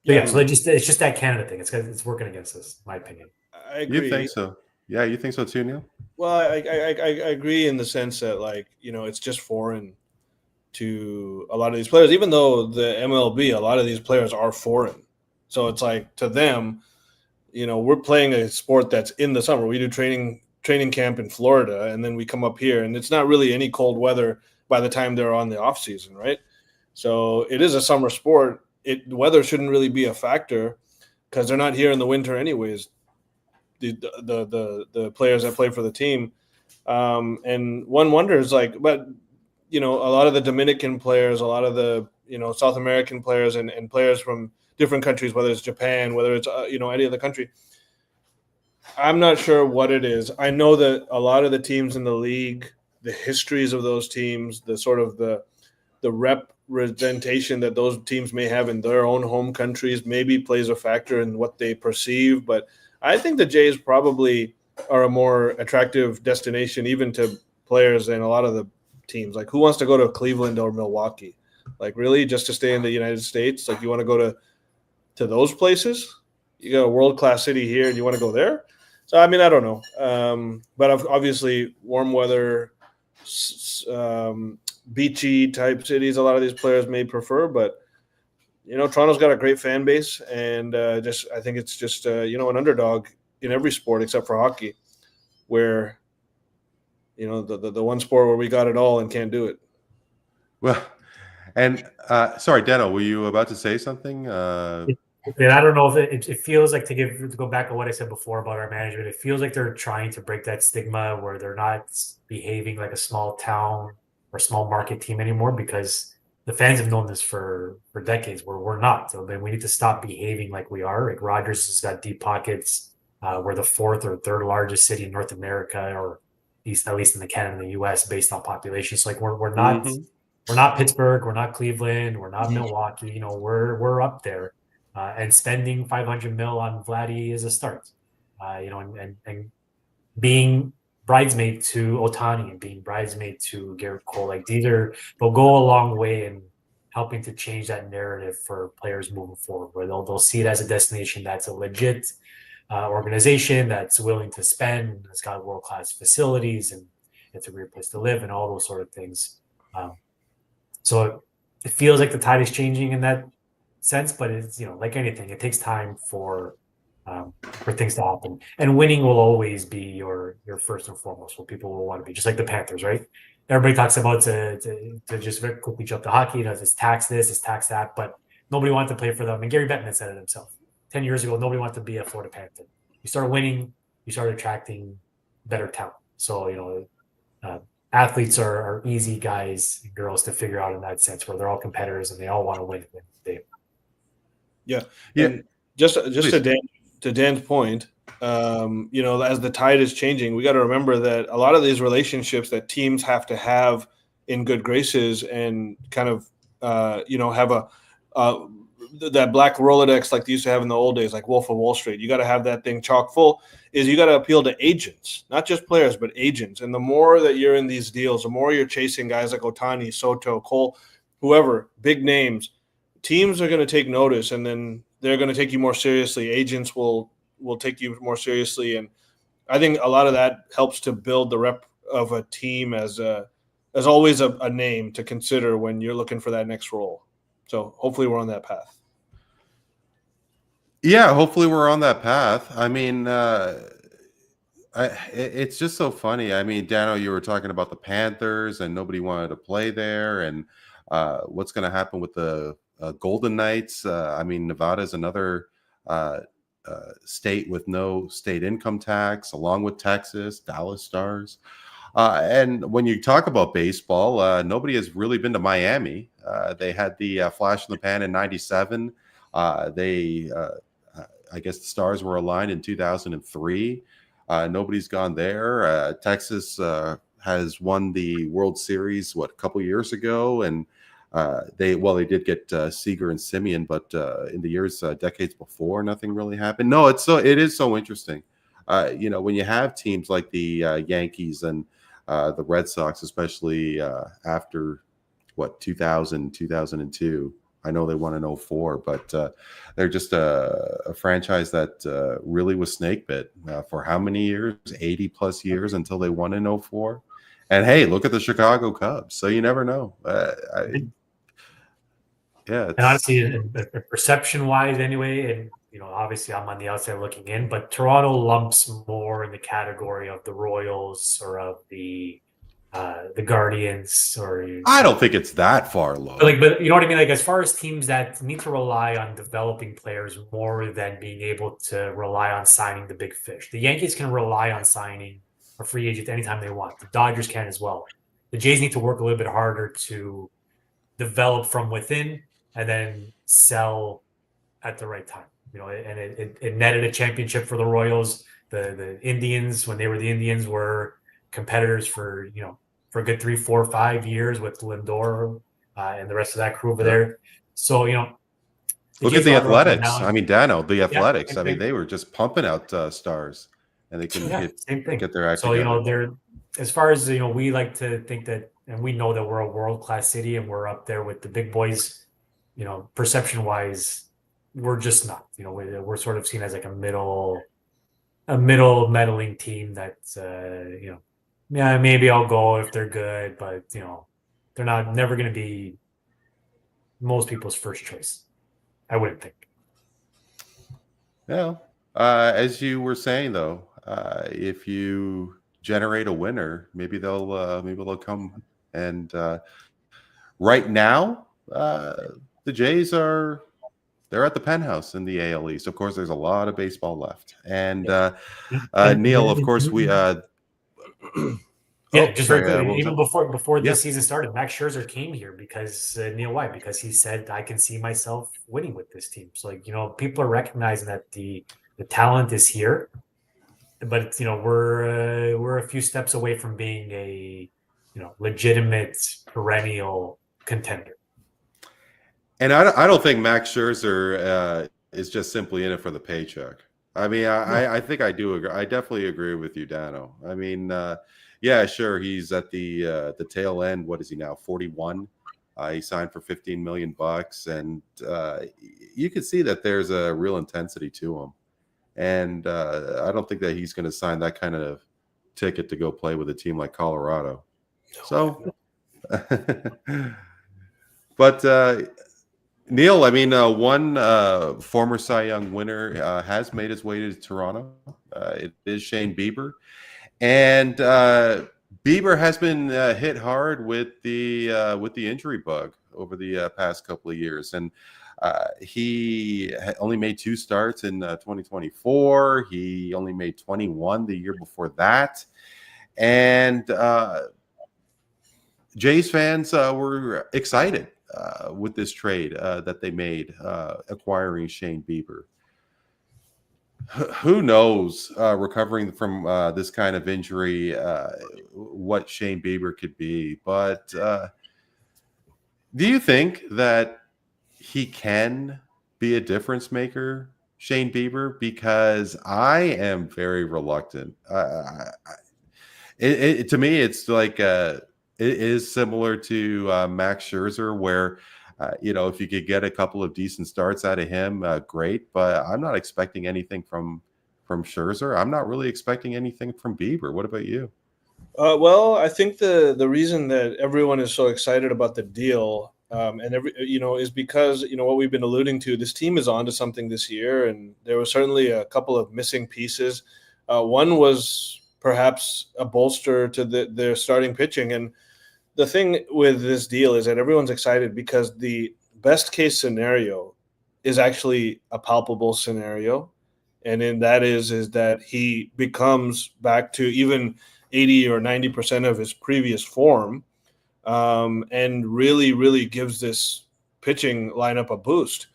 it's just that Canada thing. It's working against us, in my opinion. I agree. You think so? Yeah, you think so too, Neel? Well, I agree in the sense that it's just foreign to a lot of these players, even though the MLB, a lot of these players are foreign. So it's like to them, we're playing a sport that's in the summer. We do training camp in Florida, and then we come up here, and it's not really any cold weather by the time they're on the off season, right? So it is a summer sport. Weather shouldn't really be a factor because they're not here in the winter anyways. The players that play for the team, and one wonders but a lot of the Dominican players, a lot of the South American players and players from different countries, whether it's Japan, whether it's any other country. I'm not sure what it is. I know that a lot of the teams in the league, the histories of those teams, the sort of the representation that those teams may have in their own home countries maybe plays a factor in what they perceive. But I think the Jays probably are a more attractive destination even to players than a lot of the teams. Like, who wants to go to Cleveland or Milwaukee? Like, really, just to stay in the United States? Like, you want to go to those places? You got a world-class city here and you want to go there? So, I mean, I don't know. But obviously warm weather, beachy type cities, a lot of these players may prefer, but Toronto's got a great fan base, and I think it's just an underdog in every sport except for hockey, where the one sport where we got it all and can't do it. Well, and sorry, Dano, were you about to say something? And I don't know if it feels like, to go back to what I said before about our management, it feels like they're trying to break that stigma where they're not behaving like a small town or small market team anymore, because the fans have known this for decades, where we're not. So then we need to stop behaving like we are. Like, Rogers has got deep pockets. We're the fourth or third largest city in North America, or at least in the Canada and the US, based on population. So, like, we're not we're not Pittsburgh, we're not Cleveland, we're not Milwaukee. We're up there. And spending $500 million on Vladdy is a start. And being bridesmaid to Ohtani and being bridesmaid to Garrett Cole, like, they'll go a long way in helping to change that narrative for players moving forward, where they'll see it as a destination that's a legit organization that's willing to spend, that's got world-class facilities, and it's a great place to live, and all those sort of things. So it feels like the tide is changing in that sense, but it's like anything, it takes time for things to happen, and winning will always be your first and foremost what people will want to be. Just like the Panthers, right? Everybody talks about to just very quickly jump to hockey, it's tax this, it's tax that, but nobody wanted to play for them. And Gary Bettman said it himself 10 years ago, nobody wanted to be a Florida Panther. You start winning, you start attracting better talent. So athletes are easy guys and girls to figure out in that sense, where they're all competitors and they all want to win. Yeah. And just to Dan's point, as the tide is changing, we got to remember that a lot of these relationships that teams have to have in good graces and kind of, have that black Rolodex like they used to have in the old days, like Wolf of Wall Street. You got to have that thing chock full. You got to appeal to agents, not just players, but agents. And the more that you're in these deals, the more you're chasing guys like Ohtani, Soto, Cole, whoever, big names. Teams are going to take notice, and then they're going to take you more seriously. Agents will take you more seriously, and I think a lot of that helps to build the rep of a team as always a name to consider when you're looking for that next role. So hopefully we're on that path. Yeah, hopefully we're on that path. I mean, it's just so funny. I mean, Dano, you were talking about the Panthers and nobody wanted to play there, and what's going to happen with the Golden Knights. I mean, Nevada is another state with no state income tax, along with Texas, Dallas Stars. And when you talk about baseball, nobody has really been to Miami. They had the flash in the pan in '97. I guess the stars were aligned in 2003. Nobody's gone there. Texas has won the World Series, a couple years ago, and they did get Seager and Simeon, but in the decades before, nothing really happened. No, it is so interesting. When you have teams like the Yankees and the Red Sox, especially after 2002. I know they won in 2004, but they're just a franchise that really was snake bit for how many years? 80 plus years until they won in 2004. And hey, look at the Chicago Cubs. So you never know. And honestly, perception-wise, anyway, and obviously I'm on the outside looking in, but Toronto lumps more in the category of the Royals or of the Guardians, or I don't think it's that far low. But you know what I mean? Like, as far as teams that need to rely on developing players more than being able to rely on signing the big fish. The Yankees can rely on signing a free agent anytime they want. The Dodgers can as well. The Jays need to work a little bit harder to develop from within and then sell at the right time. And it netted a championship for the Royals. The Indians, when they were the Indians, were competitors for for a good 3, 4, 5 years with Lindor and the rest of that crew over there. So look at the Athletics. I mean, Dano, the Athletics. I mean, they were just pumping out stars, and they couldn't get their act together. they're, as far as we like to think that, and we know that we're a world-class city and we're up there with the big boys. Perception-wise, we're just not. We're sort of seen as like a middle meddling team that's maybe I'll go if they're good, but they're never going to be most people's first choice. I wouldn't think. Yeah, as you were saying though, if you generate a winner, maybe they'll come. And right now, the Jays they're at the penthouse in the AL East. Of course, there's a lot of baseball left. And Neel, of course, we just very quickly. Even before this season started, Max Scherzer came here because Neel, why? Because he said, "I can see myself winning with this team." So, people are recognizing that the talent is here, but we're a few steps away from being a legitimate perennial contender. And I don't think Max Scherzer is just simply in it for the paycheck. I mean, I think I do agree. I definitely agree with you, Dano. I mean, yeah, sure. He's at the tail end. What is he now? 41. He signed for $15 million, and you can see that there's a real intensity to him. And I don't think that he's going to sign that kind of ticket to go play with a team like Colorado. So, but Neel, I mean, one former Cy Young winner has made his way to Toronto. It is Shane Bieber. And Bieber has been hit hard with the injury bug over the past couple of years, and he only made 2 starts in 2024. He only made 21 the year before that, and Jays fans were excited with this trade that they made, acquiring Shane Bieber. Who knows, recovering from this kind of injury, what Shane Bieber could be. But do you think that he can be a difference maker, Shane Bieber? Because I am very reluctant. To me, it's like it is similar to Max Scherzer, where if you could get a couple of decent starts out of him, great. But I'm not expecting anything from Scherzer. I'm not really expecting anything from Bieber. What about you? Well, I think the reason that everyone is so excited about the deal, is because what we've been alluding to. This team is onto something this year, and there was certainly a couple of missing pieces. One was perhaps a bolster to their starting pitching, and the thing with this deal is that everyone's excited because the best case scenario is actually a palpable scenario. And in that is that he becomes back to even 80 or 90% of his previous form, and really, really gives this pitching lineup a boost.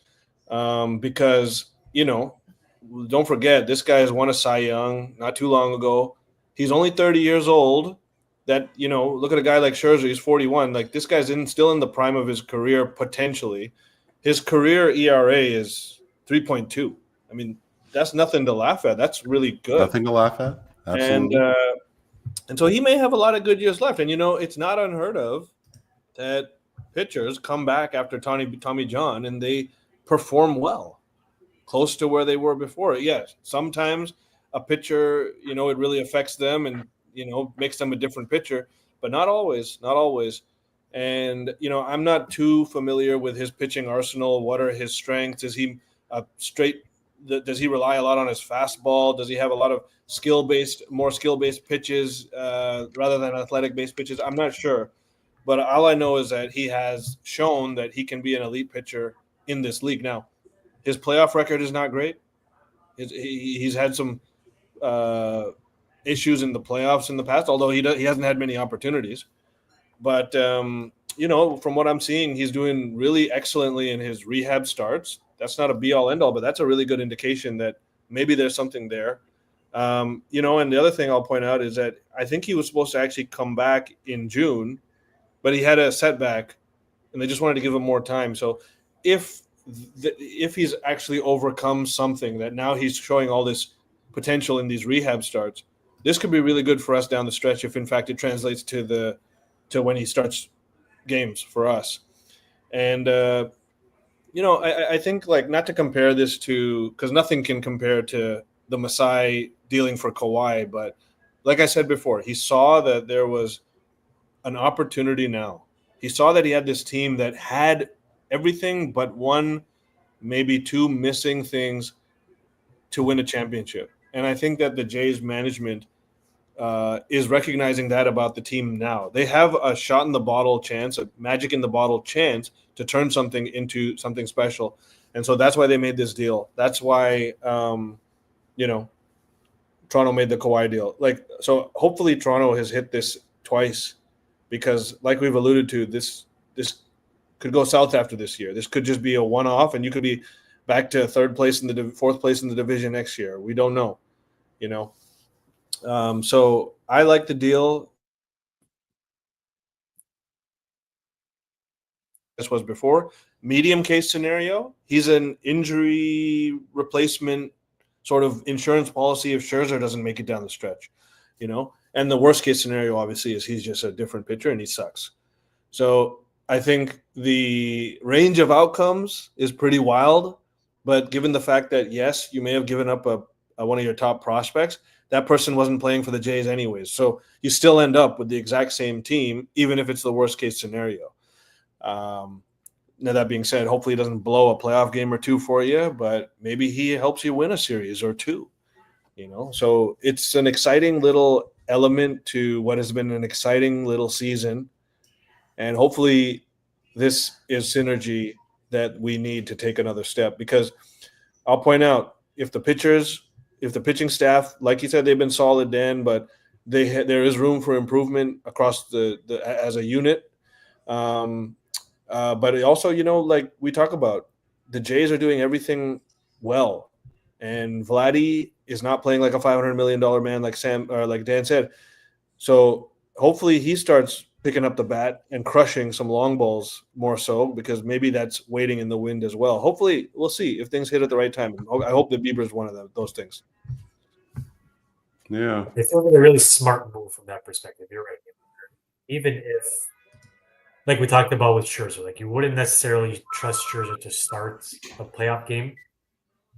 Because, don't forget, this guy has won a Cy Young not too long ago. He's only 30 years old. That, look at a guy like Scherzer, he's 41. Like, this guy's still in the prime of his career, potentially. His career ERA is 3.2. I mean, that's nothing to laugh at. That's really good. Nothing to laugh at. Absolutely. And so he may have a lot of good years left. And, it's not unheard of that pitchers come back after Tommy John and they perform well, close to where they were before. Yes, sometimes a pitcher, it really affects them and, makes them a different pitcher, but not always. And, I'm not too familiar with his pitching arsenal. What are his strengths? Is he does he rely a lot on his fastball? Does he have a lot of more skill-based pitches rather than athletic-based pitches? I'm not sure. But all I know is that he has shown that he can be an elite pitcher in this league. Now, his playoff record is not great. He's had some issues in the playoffs in the past, although he hasn't had many opportunities. But from what I'm seeing, he's doing really excellently in his rehab starts. That's not a be-all, end-all, but that's a really good indication that maybe there's something there. And the other thing I'll point out is that I think he was supposed to actually come back in June, but he had a setback, and they just wanted to give him more time. So if he's actually overcome something, that now he's showing all this potential in these rehab starts, this could be really good for us down the stretch if, in fact, it translates to when he starts games for us. And I think, like, not to compare this to, because nothing can compare to the Masai dealing for Kawhi, but like I said before, he saw that there was an opportunity now. He saw that he had this team that had everything but one, maybe two missing things to win a championship. And I think that the Jays management is recognizing that about the team now. They have a shot in the bottle chance, a magic in the bottle chance to turn something into something special. And so that's why they made this deal. That's why, Toronto made the Kawhi deal. So hopefully Toronto has hit this twice, because like we've alluded to, this could go south after this year. This could just be a one-off, and you could be back to fourth place in the division next year. We don't know, So I like the deal. This was before. Medium case scenario, he's an injury replacement sort of insurance policy if Scherzer doesn't make it down the stretch, And the worst case scenario, obviously, is he's just a different pitcher and he sucks. So I think the range of outcomes is pretty wild, but given the fact that, yes, you may have given up one of your top prospects, that person wasn't playing for the Jays anyways. So you still end up with the exact same team, even if it's the worst case scenario. Now, that being said, hopefully he doesn't blow a playoff game or two for you, but maybe he helps you win a series or two, So it's an exciting little element to what has been an exciting little season. And hopefully this is synergy that we need to take another step, because I'll point out, if the pitching staff, like you said, they've been solid, Dan, but there is room for improvement across the as a unit. But it also, like we talk about, the Jays are doing everything well, and Vladdy is not playing like a $500 million man, like Dan said. So hopefully he starts picking up the bat and crushing some long balls more so, because maybe that's waiting in the wind as well. Hopefully, we'll see if things hit at the right time. I hope that Bieber is one of those things. Yeah. It feels like a really smart move from that perspective. You're right. Even if, like we talked about with Scherzer, like you wouldn't necessarily trust Scherzer to start a playoff game,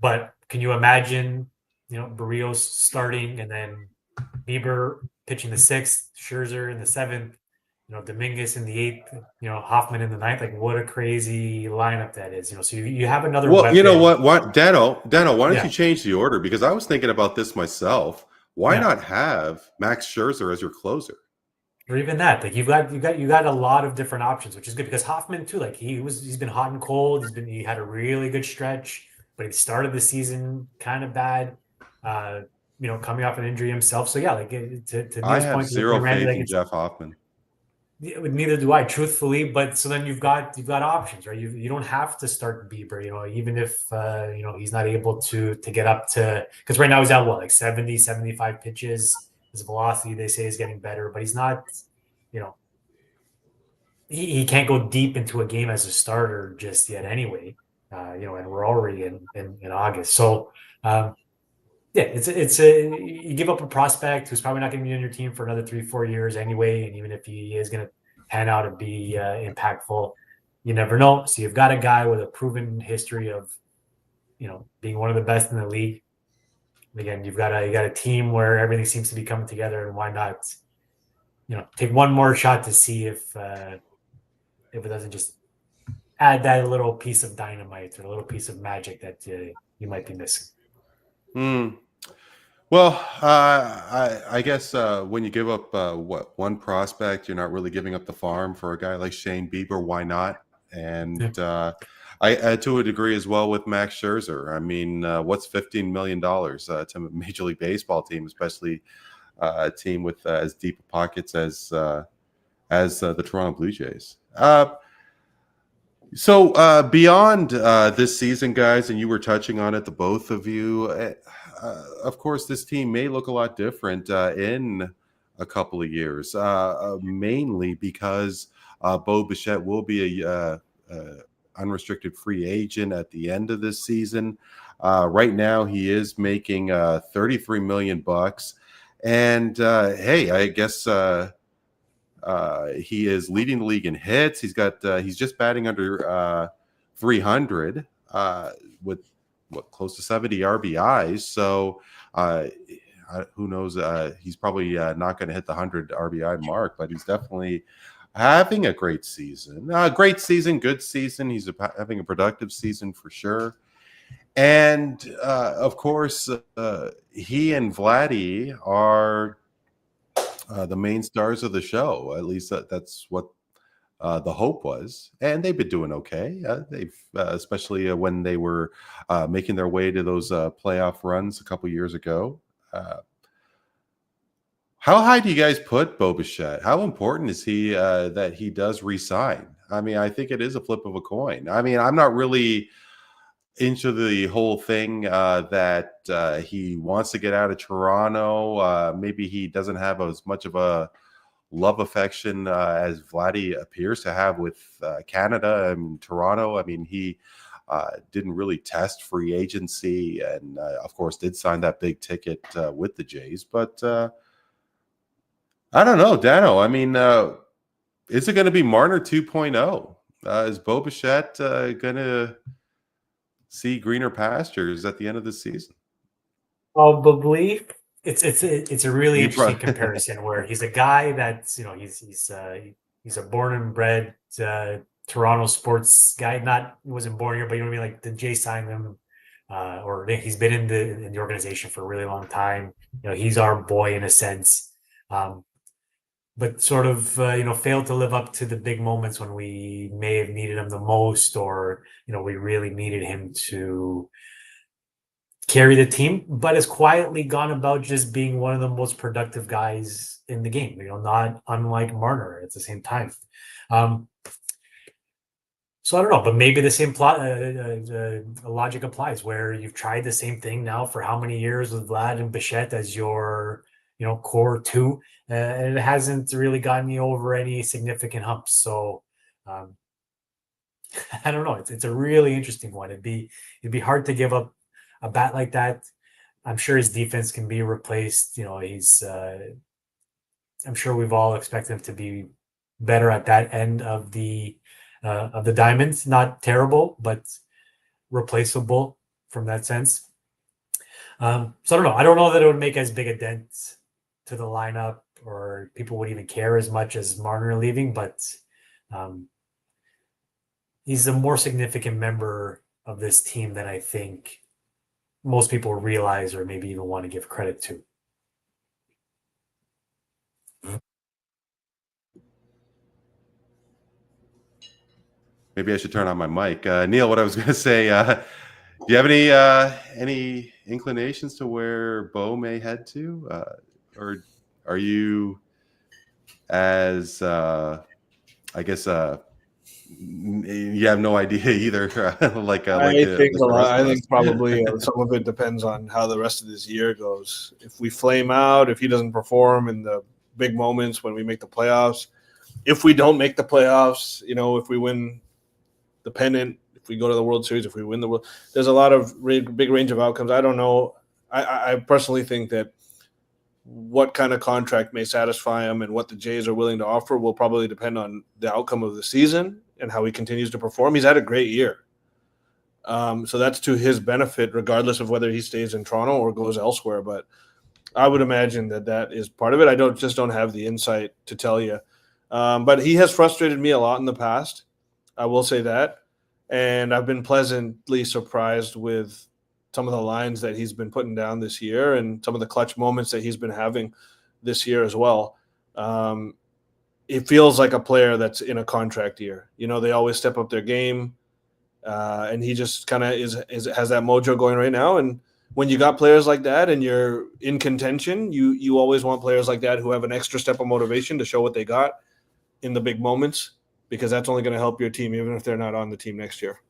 but can you imagine, Barrios starting and then Bieber pitching the 6th, Scherzer in the 7th, Dominguez in the 8th, Hoffman in the 9th? Like, what a crazy lineup that is, So you have another. Well, weapon. you know what, Dano, why don't you change the order? Because I was thinking about this myself. Why not have Max Scherzer as your closer? Or even that, like you got a lot of different options, which is good, because Hoffman too, like he's been hot and cold. He had a really good stretch, but he started the season kind of bad, coming off an injury himself. So yeah, like to I have zero faith in Jeff Hoffman. Neither do I, truthfully. But so then you've got options, right? You don't have to start Bieber, even if he's not able to get up to, because right now he's at what, like 70, 75 pitches. His velocity, they say, is getting better, but he's not, he can't go deep into a game as a starter just yet anyway, and we're already in August. So, you give up a prospect who's probably not going to be on your team for another 3-4 years anyway. And even if he is going to pan out and be impactful, you never know. So you've got a guy with a proven history of, being one of the best in the league. Again, you got a team where everything seems to be coming together, and why not, take one more shot to see if it doesn't just add that little piece of dynamite or a little piece of magic that you might be missing. Well, I guess when you give up one prospect, you're not really giving up the farm for a guy like Shane Bieber. Why not? And I to a degree as well with Max Scherzer. I mean, what's $15 million to a Major League Baseball team, especially a team with as deep pockets as as the Toronto Blue Jays. So beyond this season, guys, and you were touching on it, the both of you, of course, this team may look a lot different in a couple of years, mainly because Bo Bichette will be a unrestricted free agent at the end of this season. Right now, he is making $33 million, and hey, I guess he is leading the league in hits. He's just batting under 300 with close to 70 RBIs. So who knows? He's probably not going to hit the 100 RBI mark, but he's definitely having a great season. Great season, good season. He's having a productive season for sure. And of course, he and Vladdy are the main stars of the show. At least that's what the hope was. And they've been doing okay. They've especially when they were making their way to those playoff runs a couple years ago. How high do you guys put Bo Bichette? How important is he that he does resign? I mean, I think it is a flip of a coin. I mean, I'm not really into the whole thing that he wants to get out of Toronto. Maybe he doesn't have as much of a love affection as Vladdy appears to have with Canada and Toronto. I mean, he didn't really test free agency and, of course, did sign that big ticket with the Jays. But I don't know, Dano. I mean, is it going to be Marner 2.0? Is Bo Bichette going to see greener pastures at the end of the season? Probably. It's a really interesting comparison where he's a guy that's he's a born and bred Toronto sports guy. Wasn't born here, but you know what I mean. Like the Jays signed him, or he's been in the organization for a really long time. He's our boy in a sense. But sort of, failed to live up to the big moments when we may have needed him the most, or, we really needed him to carry the team, but has quietly gone about just being one of the most productive guys in the game, not unlike Marner at the same time. So I don't know, but maybe the same logic applies where you've tried the same thing now for how many years with Vlad and Bichette as your core two, and it hasn't really gotten you over any significant humps. So I don't know. It's a really interesting one. It'd be hard to give up a bat like that. I'm sure his defense can be replaced. He's I'm sure we've all expected him to be better at that end of the diamond. Not terrible, but replaceable from that sense. So I don't know. I don't know that it would make as big a dent to the lineup, or people would even care as much as Marner leaving, but he's a more significant member of this team than I think most people realize or maybe even want to give credit to. Maybe I should turn on my mic. Neel, what I was going to say, do you have any inclinations to where Bo may head to? Or are you as, I guess, you have no idea either? I think probably some of it depends on how the rest of this year goes. If we flame out, if he doesn't perform in the big moments when we make the playoffs, if we don't make the playoffs, if we win the pennant, if we go to the World Series, if we win the World, there's a lot of big range of outcomes. I don't know. I personally think that what kind of contract may satisfy him and what the Jays are willing to offer will probably depend on the outcome of the season and how he continues to perform. He's had a great year. So that's to his benefit, regardless of whether he stays in Toronto or goes elsewhere. But I would imagine that is part of it. I don't have the insight to tell you. But he has frustrated me a lot in the past. I will say that. And I've been pleasantly surprised with some of the lines that he's been putting down this year and some of the clutch moments that he's been having this year as well. It feels like a player that's in a contract year. They always step up their game, and he just kind of has that mojo going right now. And when you got players like that and you're in contention, you always want players like that who have an extra step of motivation to show what they got. in the big moments, because that's only going to help your team, even if they're not on the team next year.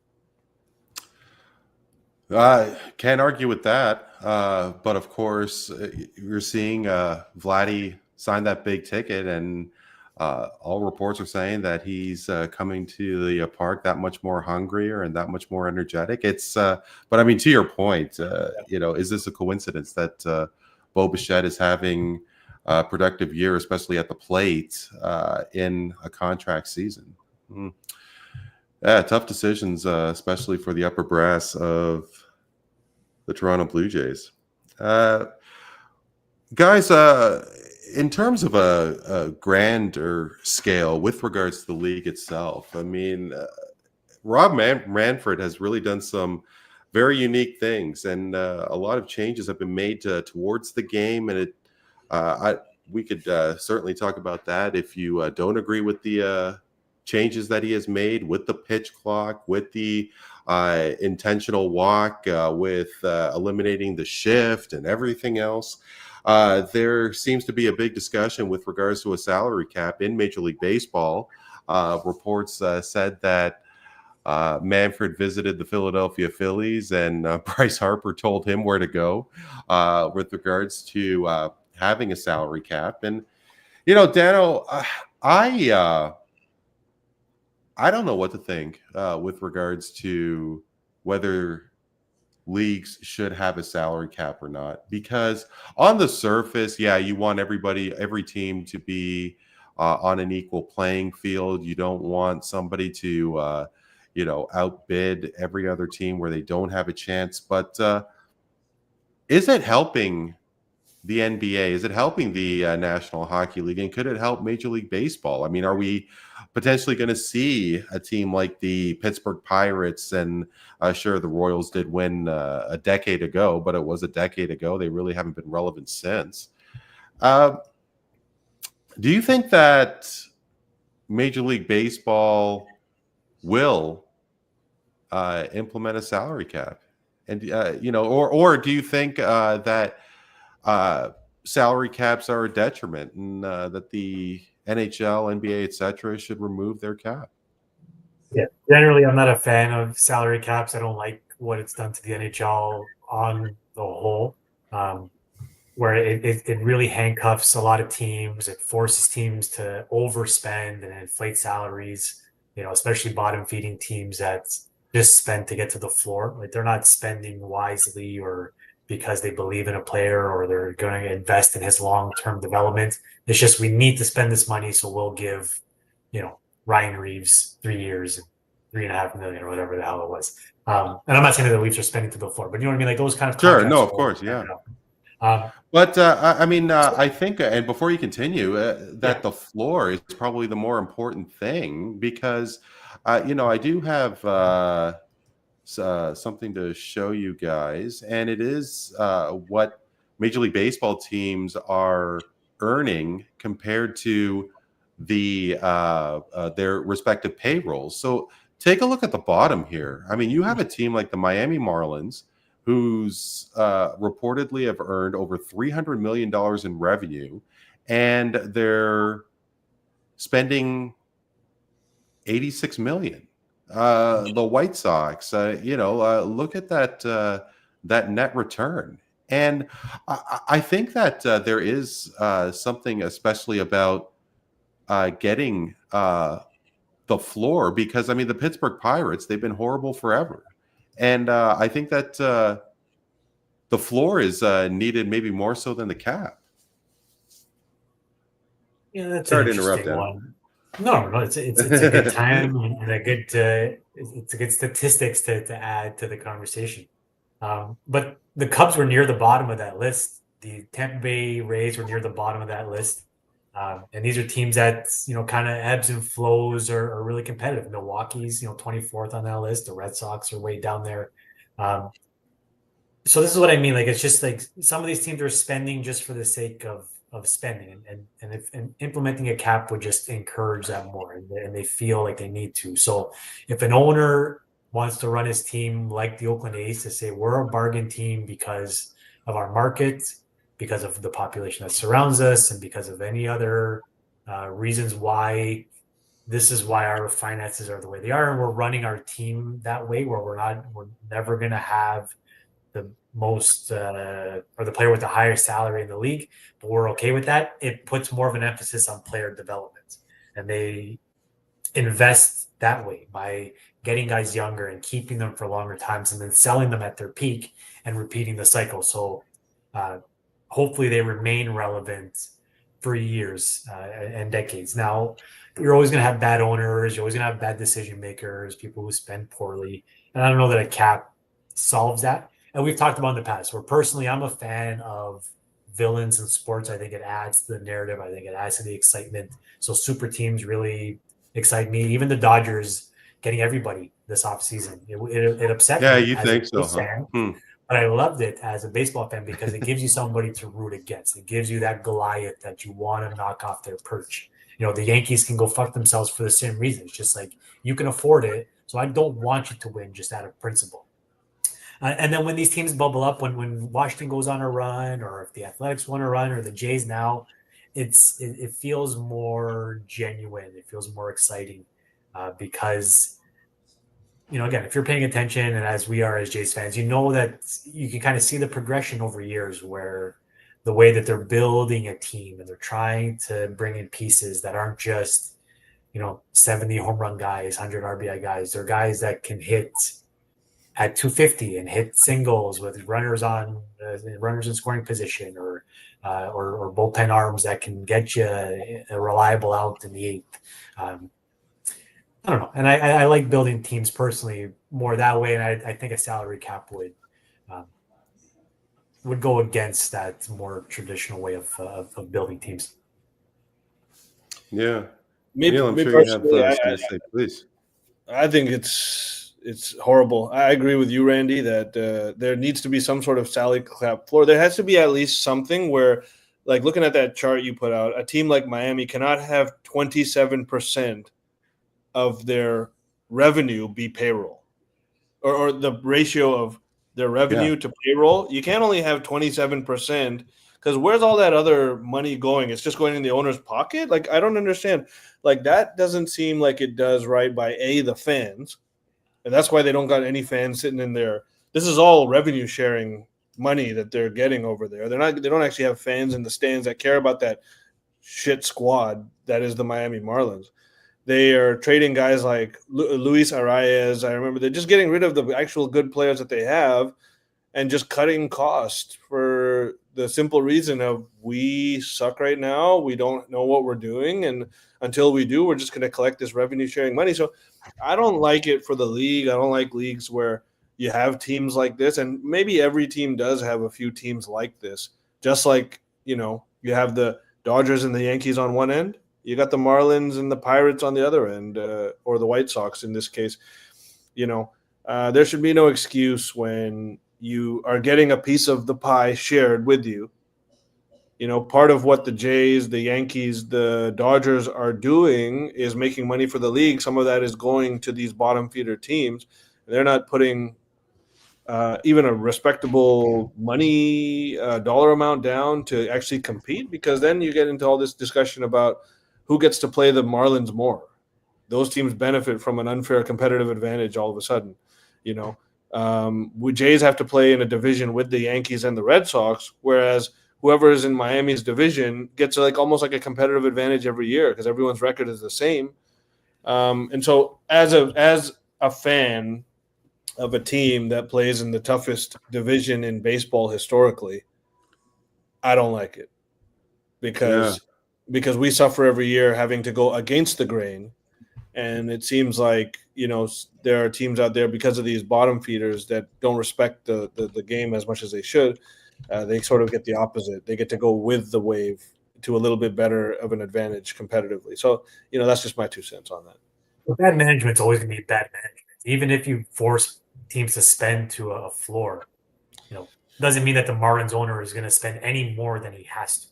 Can't argue with that. But of course, you're seeing Vladdy sign that big ticket, and all reports are saying that he's coming to the park that much more hungrier and that much more energetic. It's, but I mean, to your point, is this a coincidence that Bo Bichette is having a productive year, especially at the plate, in a contract season? Yeah, tough decisions, especially for the upper brass of the Toronto Blue Jays. Guys, in terms of a grander scale with regards to the league itself, I mean, Rob Manfred has really done some very unique things, and a lot of changes have been made towards the game. And we could certainly talk about that if you don't agree with the changes that he has made with the pitch clock, with the intentional walk, with eliminating the shift and everything else. There seems to be a big discussion with regards to a salary cap in Major League Baseball. Reports said that Manfred visited the Philadelphia Phillies, and Bryce Harper told him where to go with regards to having a salary cap. And, Dano, I don't know what to think with regards to whether leagues should have a salary cap or not, because on the surface, yeah, you want every team to be on an equal playing field. You don't want somebody to, outbid every other team where they don't have a chance. But is it helping the NBA? Is it helping the National Hockey League? And could it help Major League Baseball? I mean, are we potentially going to see a team like the Pittsburgh Pirates? And sure, the Royals did win a decade ago, but it was a decade ago. They really haven't been relevant since. Do you think that Major League Baseball will implement a salary cap? And, or do you think that salary caps are a detriment, and that the NHL, NBA, etc. should remove their cap? Yeah, generally, I'm not a fan of salary caps. I don't like what it's done to the NHL on the whole, where it really handcuffs a lot of teams. It forces teams to overspend and inflate salaries, especially bottom feeding teams that just spend to get to the floor. Like, they're not spending wisely or because they believe in a player or they're going to invest in his long-term development. It's just, we need to spend this money, so we'll give, Ryan Reeves 3 years and $3.5 million or whatever the hell it was. And I'm not saying that the Leafs are spending to the floor, but you know what I mean? Like, those kind of sure, no, of course, yeah. But I think, and before you continue, that the floor is probably the more important thing, because, I do have something to show you guys, and it is what Major League Baseball teams are earning compared to the their respective payrolls. So take a look at the bottom here. I mean, you have a team like the Miami Marlins, who's reportedly have earned over $300 million in revenue, and they're spending $86 million. The White Sox, look at that net return. And I think that there is something especially about getting the floor, because, I mean, the Pittsburgh Pirates, they've been horrible forever. And I think that the floor is needed maybe more so than the cap. Yeah, that's Sorry an to interrupt interesting that. one. No, it's a good time and a good it's a good statistics to add to the conversation. But the Cubs were near the bottom of that list. The Tampa Bay Rays were near the bottom of that list. And these are teams that, kind of ebbs and flows are really competitive. Milwaukee's, 24th on that list. The Red Sox are way down there. So this is what I mean. Like, it's just like some of these teams are spending just for the sake of spending, and implementing a cap would just encourage that more, and they feel like they need to. So if an owner wants to run his team like the Oakland A's, to say we're a bargain team because of our market, because of the population that surrounds us, and because of any other reasons why this is why our finances are the way they are, and we're running our team that way, where we're never going to have the most or the player with the highest salary in the league, but we're okay with that. It puts more of an emphasis on player development, and they invest that way by getting guys younger and keeping them for longer times, and then selling them at their peak and repeating the cycle. So hopefully they remain relevant for years and decades. Now, you're always going to have bad owners. You're always going to have bad decision makers, people who spend poorly. And I don't know that a cap solves that. And we've talked about in the past, where personally I'm a fan of villains in sports. I think it adds to the narrative. I think it adds to the excitement. So super teams really excite me. Even the Dodgers getting everybody this offseason. It upset Yeah, me you as think a so, Knicks huh? fan, but I loved it as a baseball fan because it gives you somebody to root against. It gives you that Goliath that you want to knock off their perch. You know, the Yankees can go fuck themselves for the same reason. It's just like, you can afford it, so I don't want you to win just out of principle. And then when these teams bubble up, when Washington goes on a run, or if the Athletics want to run, or the Jays now, it feels more genuine. It feels more exciting because, you know, again, if you're paying attention, and as we are as Jays fans, you know that you can kind of see the progression over years, where the way that they're building a team and they're trying to bring in pieces that aren't just, you know, 70 home run guys, 100 RBI guys. They're guys that can hit at 250 and hit singles with runners in scoring position, or bullpen arms that can get you a reliable out in the eighth. I don't know, and I like building teams personally more that way, and I think a salary cap would go against that more traditional way of building teams. Yeah. Me Neel, I'm sure you have personally, something to say. Please. I think it's horrible. I agree with you, Randy, that there needs to be some sort of salary cap floor. There has to be at least something where, like looking at that chart you put out, a team like Miami cannot have 27% of their revenue be payroll, or the ratio of their revenue to payroll. You can't only have 27%, because where's all that other money going? It's just going in the owner's pocket? Like, I don't understand. Like, that doesn't seem like it does right by the fans. And that's why they don't got any fans sitting in there. This is all revenue sharing money that they're getting over there. They don't actually have fans in the stands that care about that shit squad that is the Miami Marlins. They are trading guys like Luis Arias. I remember they're just getting rid of the actual good players that they have and just cutting costs for the simple reason of, we suck right now. We don't know what we're doing. And until we do, we're just going to collect this revenue sharing money. So I don't like it for the league. I don't like leagues where you have teams like this. And maybe every team does have a few teams like this. Just like, you know, you have the Dodgers and the Yankees on one end. You got the Marlins and the Pirates on the other end, or the White Sox in this case. You know, there should be no excuse when you are getting a piece of the pie shared with you. You know, part of what the Jays, the Yankees, the Dodgers are doing is making money for the league. Some of that is going to these bottom feeder teams. They're not putting even a respectable money dollar amount down to actually compete, because then you get into all this discussion about who gets to play the Marlins more. Those teams benefit from an unfair competitive advantage all of a sudden. You know, Jays have to play in a division with the Yankees and the Red Sox, whereas whoever is in Miami's division gets like almost like a competitive advantage every year because everyone's record is the same. And so as a fan of a team that plays in the toughest division in baseball historically, I don't like it because we suffer every year having to go against the grain. And it seems like, you know, there are teams out there because of these bottom feeders that don't respect the game as much as they should. They sort of get the opposite. They get to go with the wave to a little bit better of an advantage competitively. So, you know, that's just my 2 cents on that. Well, bad management's always going to be bad management. Even if you force teams to spend to a floor, you know, doesn't mean that the Marlins owner is going to spend any more than he has to.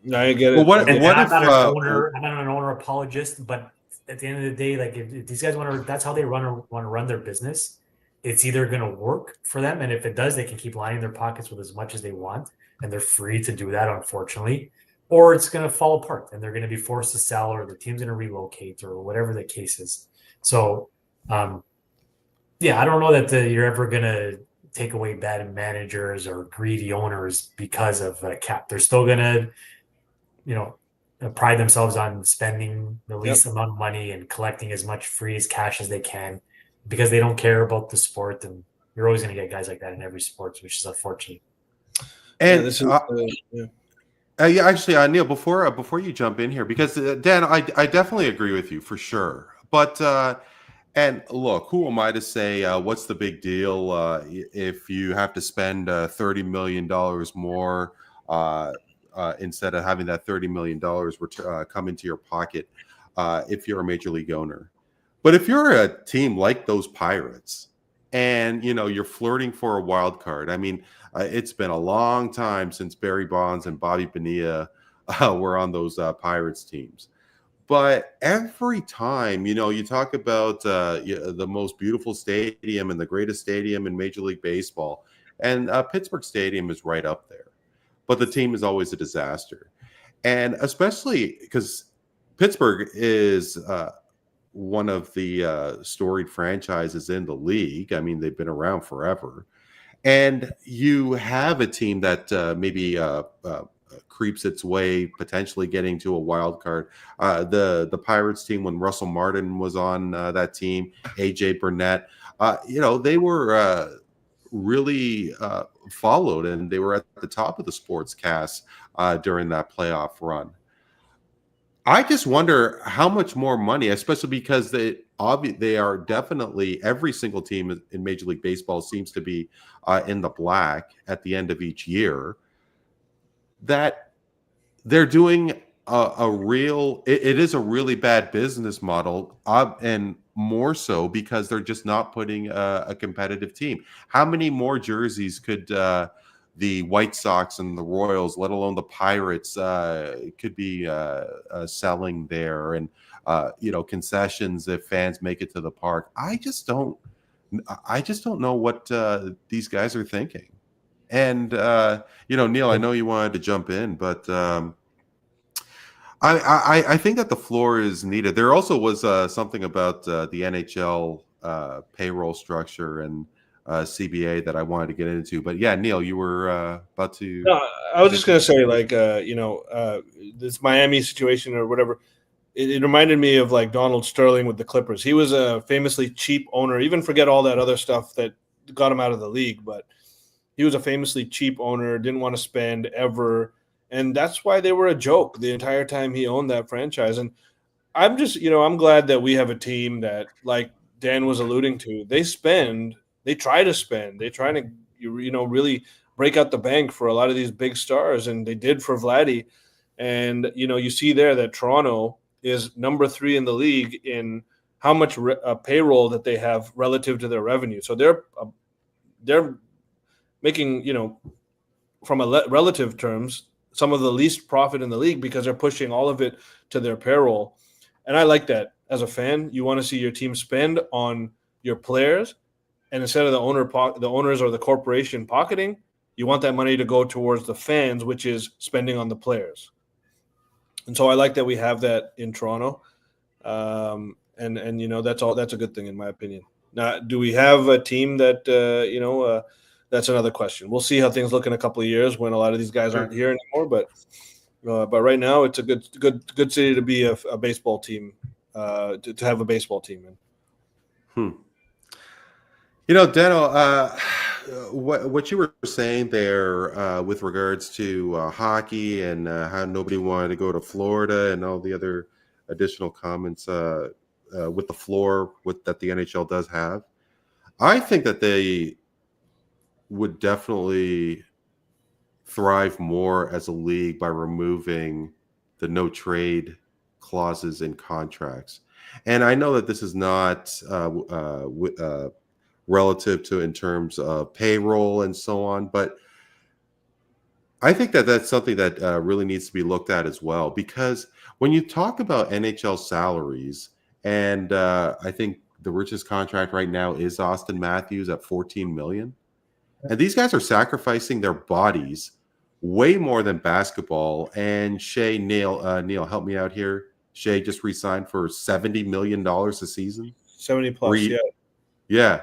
No, I get it. Well, what I'm if not an owner apologist, but at the end of the day, like if these guys want to, that's how they want to run their business. It's either going to work for them, and if it does, they can keep lining their pockets with as much as they want, and they're free to do that, unfortunately. or it's going to fall apart and they're going to be forced to sell, or the team's going to relocate, or whatever the case is. So, yeah, I don't know that you're ever going to take away bad managers or greedy owners because of a cap. They're still going to, pride themselves on spending the least amount of money and collecting as much free as cash as they can because they don't care about the sport. And you're always going to get guys like that in every sport, which is unfortunate. And actually, Neel, before you jump in here, because Dan, I definitely agree with you for sure. But and look, who am I to say what's the big deal if you have to spend $30 million more instead of having that $30 million come into your pocket if you're a major league owner. But if you're a team like those Pirates and you're flirting for a wild card, I mean, it's been a long time since Barry Bonds and Bobby Bonilla were on those Pirates teams. But every time, you talk about the most beautiful stadium and the greatest stadium in Major League Baseball, and Pittsburgh Stadium is right up there. But the team is always a disaster. And especially because Pittsburgh is one of the storied franchises in the league. I mean, they've been around forever. And you have a team that maybe creeps its way, potentially getting to a wild card. The Pirates team, when Russell Martin was on that team, AJ Burnett, they were really followed, and they were at the top of the sportscast during that playoff run. I just wonder how much more money, especially because they are definitely, every single team in Major League Baseball seems to be in the black at the end of each year, that they're doing it is a really bad business model, and more so because they're just not putting a competitive team. How many more jerseys could the White Sox and the Royals, let alone the Pirates, could be selling there, and concessions if fans make it to the park? I just don't know what these guys are thinking. And Neel, I know you wanted to jump in, but I think that the floor is needed. There also was something about the NHL payroll structure and CBA that I wanted to get into. But yeah, Neel, you were about to. No, I was just going to say, like, this Miami situation or whatever, it reminded me of like Donald Sterling with the Clippers. He was a famously cheap owner. Even forget all that other stuff that got him out of the league, but he was a famously cheap owner, didn't want to spend ever. And that's why they were a joke the entire time he owned that franchise. And I'm just, I'm glad that we have a team that, like Dan was alluding to, they try to really break out the bank for a lot of these big stars. And they did for Vladdy. And, you see there that Toronto is number 3 in the league in how much payroll that they have relative to their revenue. So they're making, from a relative terms, some of the least profit in the league because they're pushing all of it to their payroll. And I like that. As a fan, you want to see your team spend on your players, and instead of the owners or the corporation pocketing, you want that money to go towards the fans, which is spending on the players. And so I like that we have that in Toronto. And that's a good thing in my opinion. Now, do we have a team that that's another question. We'll see how things look in a couple of years when a lot of these guys aren't here anymore. But right now, it's a good city to be a baseball team, to have a baseball team in. Deno, what you were saying there with regards to hockey and how nobody wanted to go to Florida and all the other additional comments with the floor that the NHL does have, I think that they would definitely thrive more as a league by removing the no trade clauses in contracts. And I know that this is not relative to in terms of payroll and so on, but I think that that's something that really needs to be looked at as well, because when you talk about NHL salaries, and I think the richest contract right now is Austin Matthews at $14 million. And these guys are sacrificing their bodies way more than basketball. And Neel, help me out here. Shea just re-signed for $70 million a season. 70 plus, yeah. Yeah.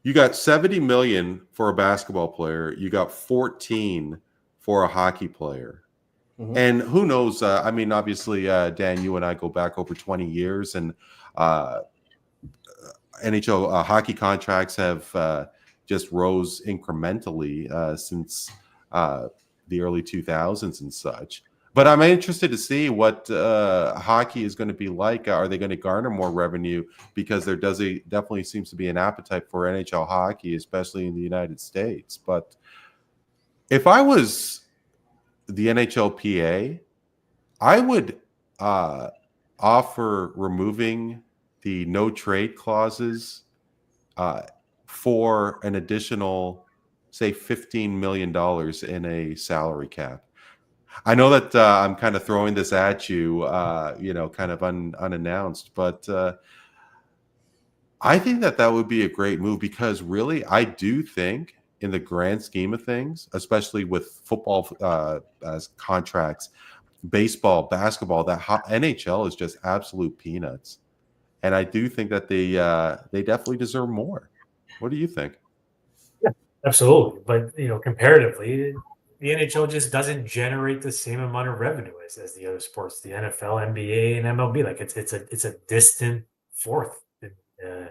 You got 70 million for a basketball player. You got 14 for a hockey player. Mm-hmm. And who knows? I mean, obviously, Dan, you and I go back over 20 years, and NHL hockey contracts have just rose incrementally since the early 2000s and such. But I'm interested to see what hockey is going to be like. Are they going to garner more revenue? Because there definitely seems to be an appetite for NHL hockey, especially in the United States. But if I was the NHLPA, I would offer removing the no trade clauses for an additional, say, $15 million in a salary cap. I know that I'm kind of throwing this at you, kind of unannounced, but I think that would be a great move, because really, I do think in the grand scheme of things, especially with football as contracts, baseball, basketball, that NHL is just absolute peanuts. And I do think that they definitely deserve more. What do you think? Yeah, absolutely. But, comparatively, the NHL just doesn't generate the same amount of revenue as the other sports, the NFL, NBA, and MLB. Like it's a distant fourth in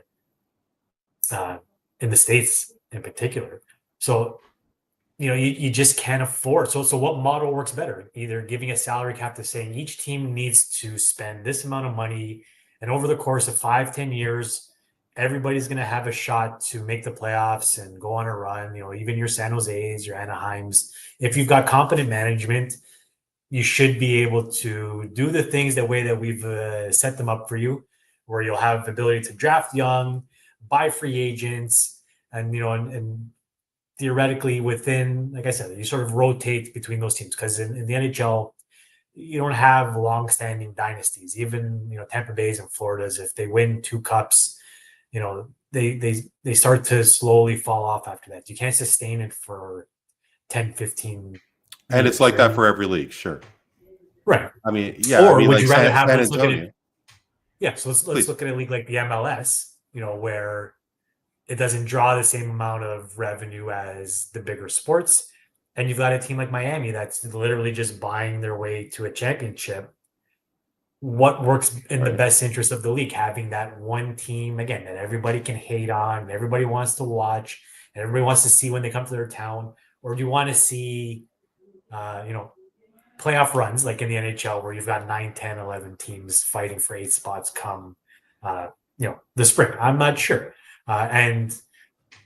the States in particular. So, you just can't afford. So what model works better? Either giving a salary cap to saying each team needs to spend this amount of money, and over the course of 5-10 years, everybody's going to have a shot to make the playoffs and go on a run. Even your San Jose's, your Anaheims. If you've got competent management, you should be able to do the things the way that we've set them up for you, where you'll have the ability to draft young, buy free agents, and and theoretically within, like I said, you sort of rotate between those teams, because in the NHL, you don't have long-standing dynasties. Even Tampa Bay's and Florida's, if they win 2 cups, they start to slowly fall off after that. You can't sustain it for 10, 15. And it's like that for every league, sure. Right. I mean, yeah. Or would like you rather have? San Let's look at Antonio. it. Yeah. So let's look at a league like the MLS. Where it doesn't draw the same amount of revenue as the bigger sports, and you've got a team like Miami that's literally just buying their way to a championship. What works in the best interest of the league? Having that one team, again, that everybody can hate on, and everybody wants to watch, and everybody wants to see when they come to their town? Or do you want to see, playoff runs like in the NHL, where you've got 9, 10, 11 teams fighting for 8 spots come, the spring? I'm not sure. And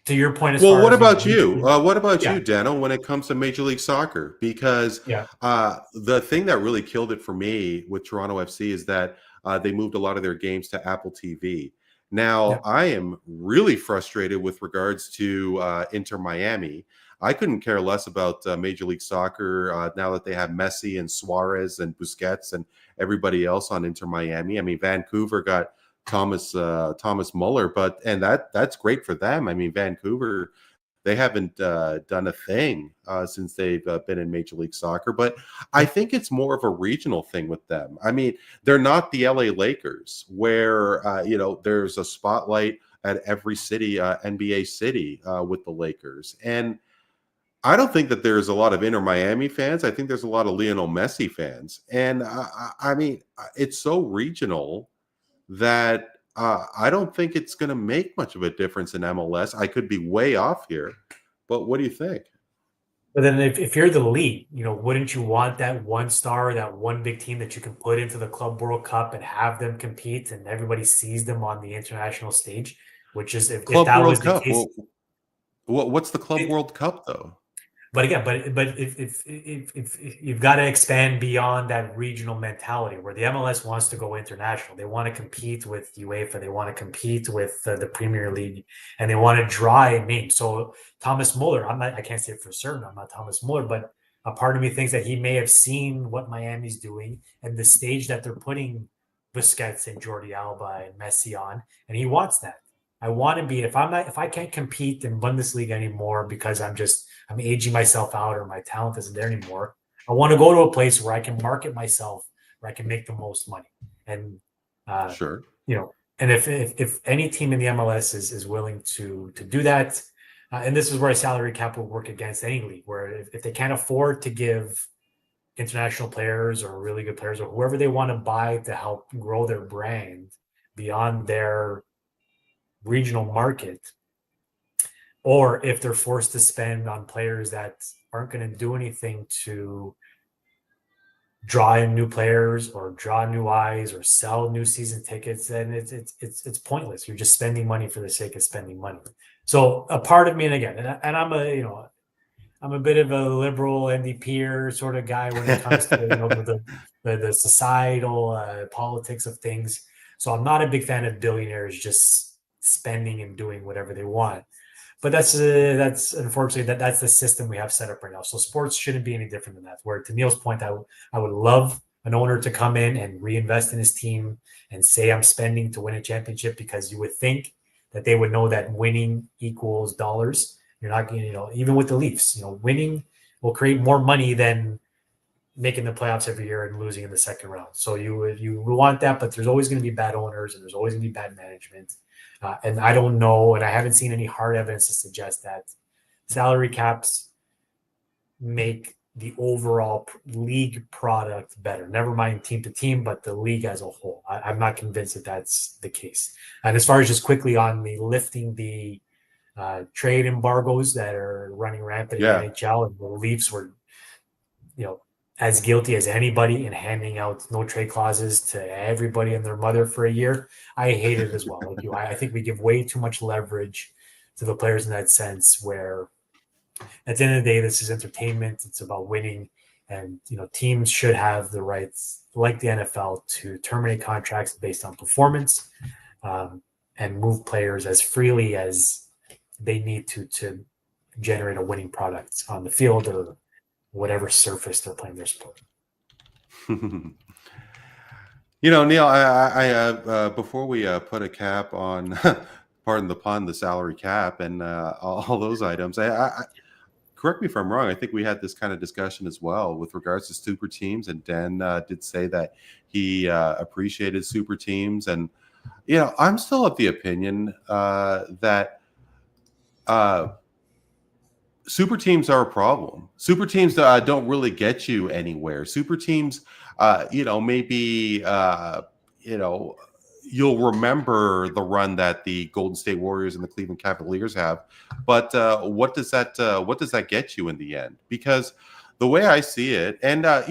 to your point, What about you? What about you, Dano, when it comes to Major League Soccer? Because the thing that really killed it for me with Toronto FC is that they moved a lot of their games to Apple TV. Now, I am really frustrated with regards to Inter Miami. I couldn't care less about Major League Soccer now that they have Messi and Suarez and Busquets and everybody else on Inter Miami. I mean, Vancouver got Thomas Muller, and that's great for them. I mean, Vancouver, they haven't done a thing since they've been in Major League Soccer, but I think it's more of a regional thing with them. I mean, they're not the LA Lakers, where there's a spotlight at every city, NBA city, with the Lakers. And I don't think that there's a lot of Inter Miami fans. I think there's a lot of Lionel Messi fans, and I mean, it's so regional that I don't think it's going to make much of a difference in MLS. I could be way off here, but what do you think? But then if you're the league, wouldn't you want that one star, that one big team that you can put into the Club World Cup and have them compete, and everybody sees them on the international stage? Which is if that was the case. Well, what's the Club World Cup though? But again, but if you've got to expand beyond that regional mentality, where the MLS wants to go international, they want to compete with UEFA, they want to compete with the Premier League, and they want to draw a name. So Thomas Muller, I can't say it for certain, I'm not Thomas Muller, but a part of me thinks that he may have seen what Miami's doing and the stage that they're putting Busquets and Jordi Alba and Messi on, and he wants that. I want to be, if I can't compete in Bundesliga anymore because I'm aging myself out or my talent isn't there anymore, I want to go to a place where I can market myself, where I can make the most money. And, Sure. And if any team in the MLS is willing to do that, and this is where a salary cap will work against any league, where if they can't afford to give international players or really good players or whoever they want to buy to help grow their brand beyond their regional market, or if they're forced to spend on players that aren't going to do anything to draw in new players or draw new eyes or sell new season tickets, then it's pointless. You're just spending money for the sake of spending money. So a part of me, and again, and I'm a bit of a liberal NDPer sort of guy when it comes to the societal politics of things. So I'm not a big fan of billionaires just spending and doing whatever they want. But that's unfortunately that's the system we have set up right now. So sports shouldn't be any different than that. Where to Neil's point, I would love an owner to come in and reinvest in his team and say I'm spending to win a championship, because you would think that they would know that winning equals dollars. You're not going to, even with the Leafs, winning will create more money than making the playoffs every year and losing in the second round. So you want that, but there's always going to be bad owners and there's always going to be bad management. And I don't know, and I haven't seen any hard evidence to suggest that salary caps make the overall league product better. Never mind team to team, but the league as a whole. I'm not convinced that that's the case. And as far as just quickly on the lifting the trade embargoes that are running rampant in the NHL, and the Leafs were, as guilty as anybody in handing out no trade clauses to everybody and their mother for a year. I hate it as well. Like you, I think we give way too much leverage to the players in that sense, where at the end of the day, this is entertainment. It's about winning. And, teams should have the rights, like the NFL, to terminate contracts based on performance, and move players as freely as they need to generate a winning product on the field or whatever surface they're playing their sport. Neel, I before we put a cap on, pardon the pun, the salary cap and all those items, I correct me if I'm wrong, I think we had this kind of discussion as well with regards to super teams, and Dan did say that he appreciated super teams, and I'm still of the opinion that super teams are a problem. Super teams don't really get you anywhere. Super teams, maybe, you'll remember the run that the Golden State Warriors and the Cleveland Cavaliers have, but what does that get you in the end? Because the way I see it, and now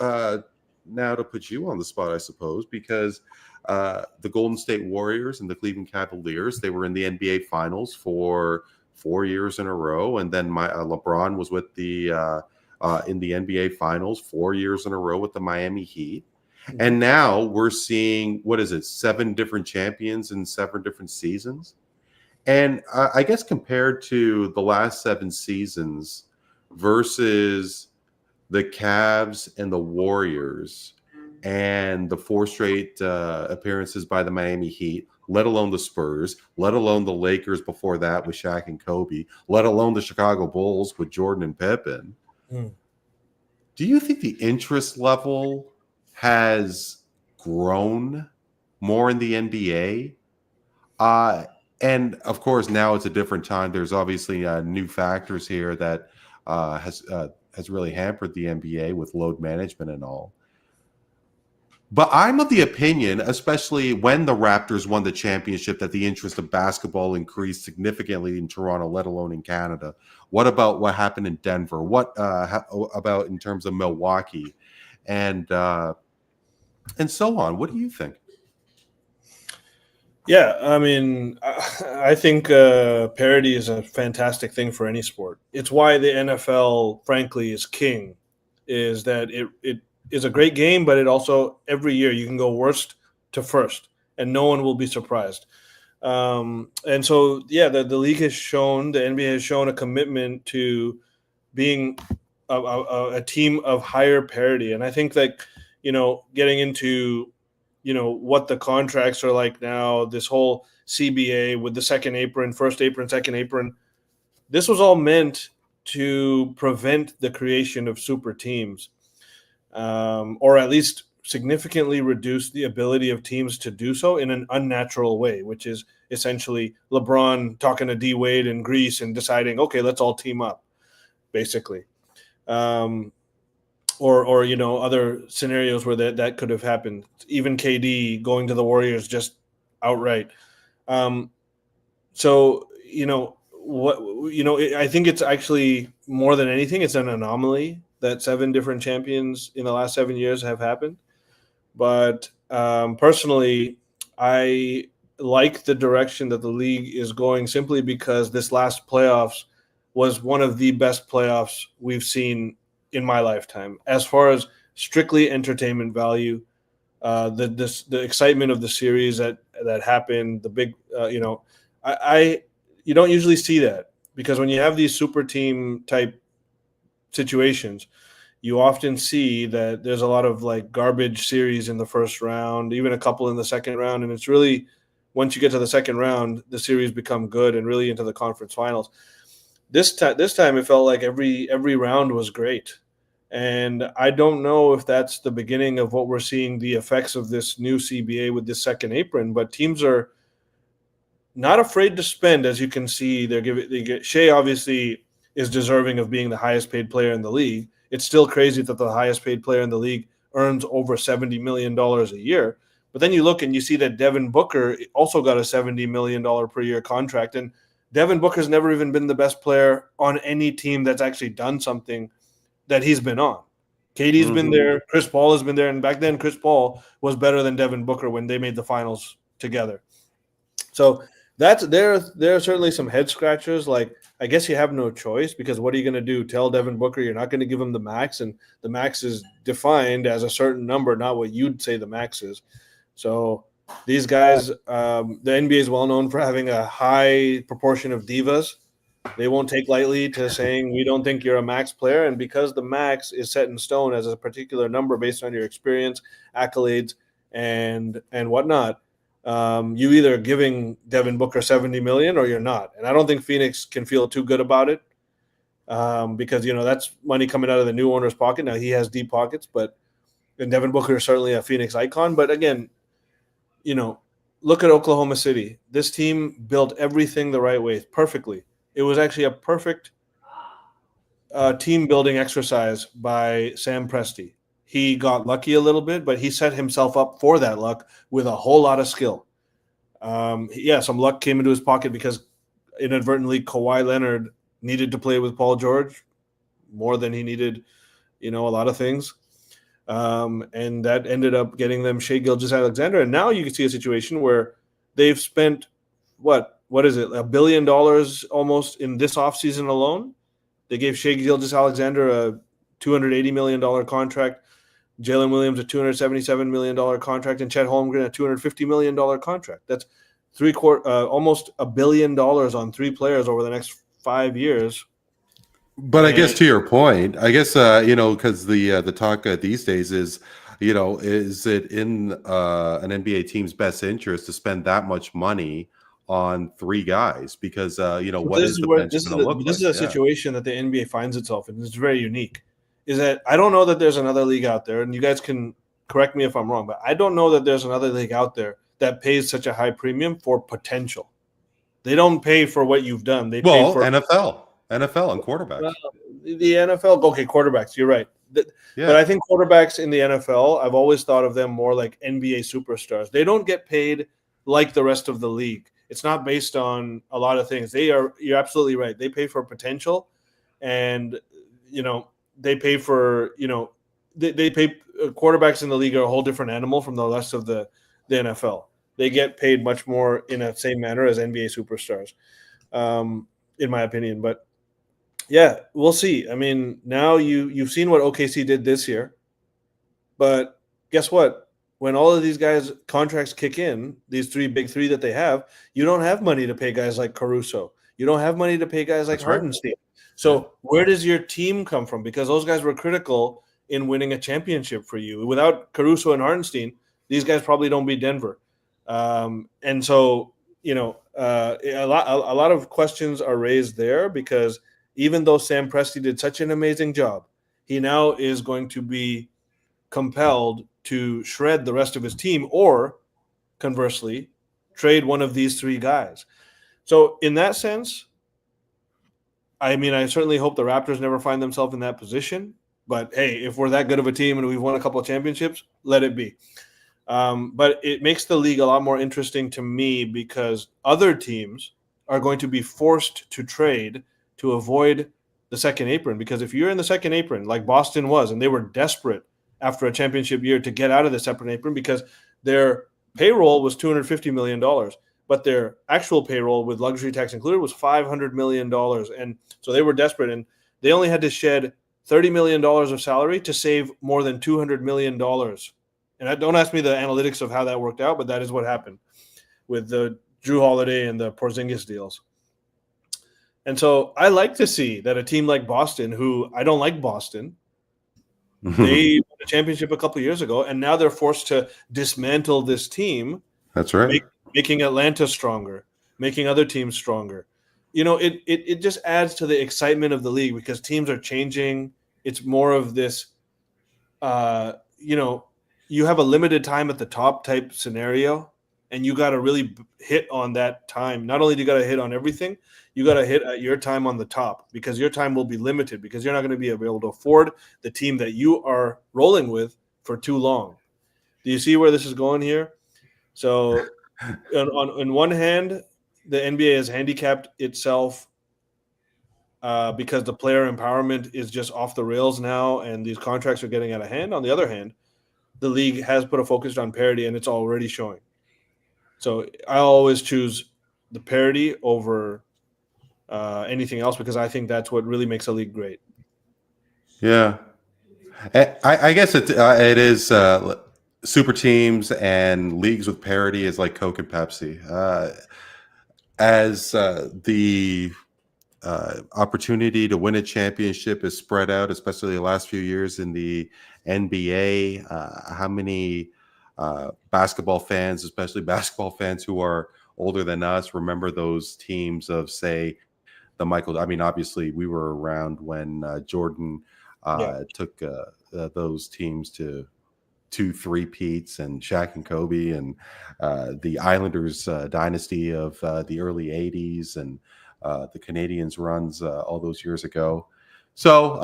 to put you on the spot, I suppose, because the Golden State Warriors and the Cleveland Cavaliers, they were in the NBA Finals for 4 years in a row, and then LeBron was with the in the NBA Finals 4 years in a row with the Miami Heat, and now we're seeing 7 different champions in 7 different seasons, and I guess compared to the last 7 seasons versus the Cavs and the Warriors and the 4 straight appearances by the Miami Heat, let alone the Spurs, let alone the Lakers before that with Shaq and Kobe, let alone the Chicago Bulls with Jordan and Pippen. Do you think the interest level has grown more in the NBA? And of course, now it's a different time. There's obviously new factors here that has really hampered the NBA with load management and all. But I'm of the opinion, especially when the Raptors won the championship, that the interest of basketball increased significantly in Toronto, let alone in Canada. What about what happened in Denver? What about in terms of Milwaukee, and so on? What do you think? Yeah, I mean, I think parity is a fantastic thing for any sport. It's why the NFL, frankly, is king. Is that it is a great game, but it also, every year you can go worst to first and no one will be surprised. And so, the league has shown, the NBA has shown a commitment to being a team of higher parity. And I think getting into what the contracts are like now, this whole CBA with the second apron, first apron, second apron, this was all meant to prevent the creation of super teams, or at least significantly reduce the ability of teams to do so in an unnatural way, which is essentially LeBron talking to D Wade in Greece and deciding, okay, let's all team up, basically. Or other scenarios where that could have happened. Even KD going to the Warriors just outright. So I think it's actually more than anything, it's an anomaly that 7 different champions in the last 7 years have happened. But personally, I like the direction that the league is going, simply because this last playoffs was one of the best playoffs we've seen in my lifetime, as far as strictly entertainment value. The excitement of the series that happened, the big, you don't usually see that, because when you have these super team type situations, you often see that there's a lot of like garbage series in the first round, even a couple in the second round. And it's really, once you get to the second round, the series become good and really into the conference finals. This time it felt like every round was great. And I don't know if that's the beginning of what we're seeing, the effects of this new CBA with this second apron, but teams are not afraid to spend. As you can see, Shea obviously is deserving of being the highest paid player in the league. It's still crazy that the highest paid player in the league earns over $70 million a year. But then you look and you see that Devin Booker also got a $70 million per year contract. And Devin Booker's never even been the best player on any team that's actually done something that he's been on. KD's been there. Chris Paul has been there. And back then, Chris Paul was better than Devin Booker when they made the finals together. So there are certainly some head scratchers. Like, I guess you have no choice, because what are you going to do? Tell Devin Booker you're not going to give him the max, and the max is defined as a certain number, not what you'd say the max is. So these guys, the NBA is well known for having a high proportion of divas. They won't take lightly to saying we don't think you're a max player, and because the max is set in stone as a particular number based on your experience, accolades, and whatnot. You either giving Devin Booker $70 million or you're not. And I don't think Phoenix can feel too good about it, because, that's money coming out of the new owner's pocket. Now, he has deep pockets, and Devin Booker is certainly a Phoenix icon. But again, look at Oklahoma City. This team built everything the right way, perfectly. It was actually a perfect team building exercise by Sam Presti. He got lucky a little bit, but he set himself up for that luck with a whole lot of skill. Some luck came into his pocket because inadvertently Kawhi Leonard needed to play with Paul George more than he needed, a lot of things. And that ended up getting them Shai Gilgeous-Alexander. And now you can see a situation where they've spent, what is it, $1 billion almost in this offseason alone. They gave Shai Gilgeous-Alexander a $280 million contract. Jalen Williams a $277 million contract, and Chet Holmgren a $250 million contract. That's almost $1 billion on 3 players over the next 5 years. But I guess to your point, because the talk these days is, is it in an NBA team's best interest to spend that much money on 3 guys? Because what is the bench going to look like? This is a situation that the NBA finds itself in. It's very unique. Is that I don't know that there's another league out there, and you guys can correct me if I'm wrong, but I don't know that there's another league out there that pays such a high premium for potential. They don't pay for what you've done. They pay for NFL and quarterbacks. The NFL, okay, quarterbacks. You're right. But I think quarterbacks in the NFL, I've always thought of them more like NBA superstars. They don't get paid like the rest of the league. It's not based on a lot of things. You're absolutely right. They pay for potential, and they pay for, they pay quarterbacks in the league are a whole different animal from the rest of the NFL. They get paid much more in the same manner as NBA superstars, in my opinion. But yeah, we'll see. I mean, now you've seen what OKC did this year, but guess what? When all of these guys' contracts kick in, these big three that they have, you don't have money to pay guys like Caruso. You don't have money to pay guys like Hartenstein. So where does your team come from? Because those guys were critical in winning a championship for you. Without Caruso and Hartenstein, these guys probably don't beat Denver. And so, a lot of questions are raised there because even though Sam Presti did such an amazing job, he now is going to be compelled to shred the rest of his team or conversely trade one of these three guys. So in that sense, I mean, I certainly hope the Raptors never find themselves in that position. But hey, if we're that good of a team and we've won a couple of championships, let it be. But it makes the league a lot more interesting to me because other teams are going to be forced to trade to avoid the second apron. Because if you're in the second apron, like Boston was, and they were desperate after a championship year to get out of the second apron because their payroll was $250 million, but their actual payroll with luxury tax included was $500 million. And so they were desperate, and they only had to shed $30 million of salary to save more than $200 million. And don't ask me the analytics of how that worked out, but that is what happened with the Drew Holiday and the Porzingis deals. And so I like to see that a team like Boston, who I don't like Boston, they won a championship a couple of years ago, and now they're forced to dismantle this team. That's right. Making Atlanta stronger, making other teams stronger. It just adds to the excitement of the league because teams are changing. It's more of this, you have a limited time at the top type scenario, and you got to really hit on that time. Not only do you got to hit on everything, you got to hit at your time on the top because your time will be limited because you're not going to be able to afford the team that you are rolling with for too long. Do you see where this is going here? So on one hand, the NBA has handicapped itself because the player empowerment is just off the rails now and these contracts are getting out of hand. On the other hand, the league has put a focus on parity and it's already showing. So I always choose the parity over anything else because I think that's what really makes a league great. Yeah. I guess it is super teams and leagues with parity is like Coke and Pepsi. As the opportunity to win a championship is spread out, especially the last few years in the NBA, how many basketball fans, especially basketball fans who are older than us, remember those teams of, say, the Michael. I mean, obviously, we were around when Jordan took those teams to 2 3-peats and Shaq and Kobe and the Islanders dynasty of the early 80s and the Canadians runs all those years ago. So,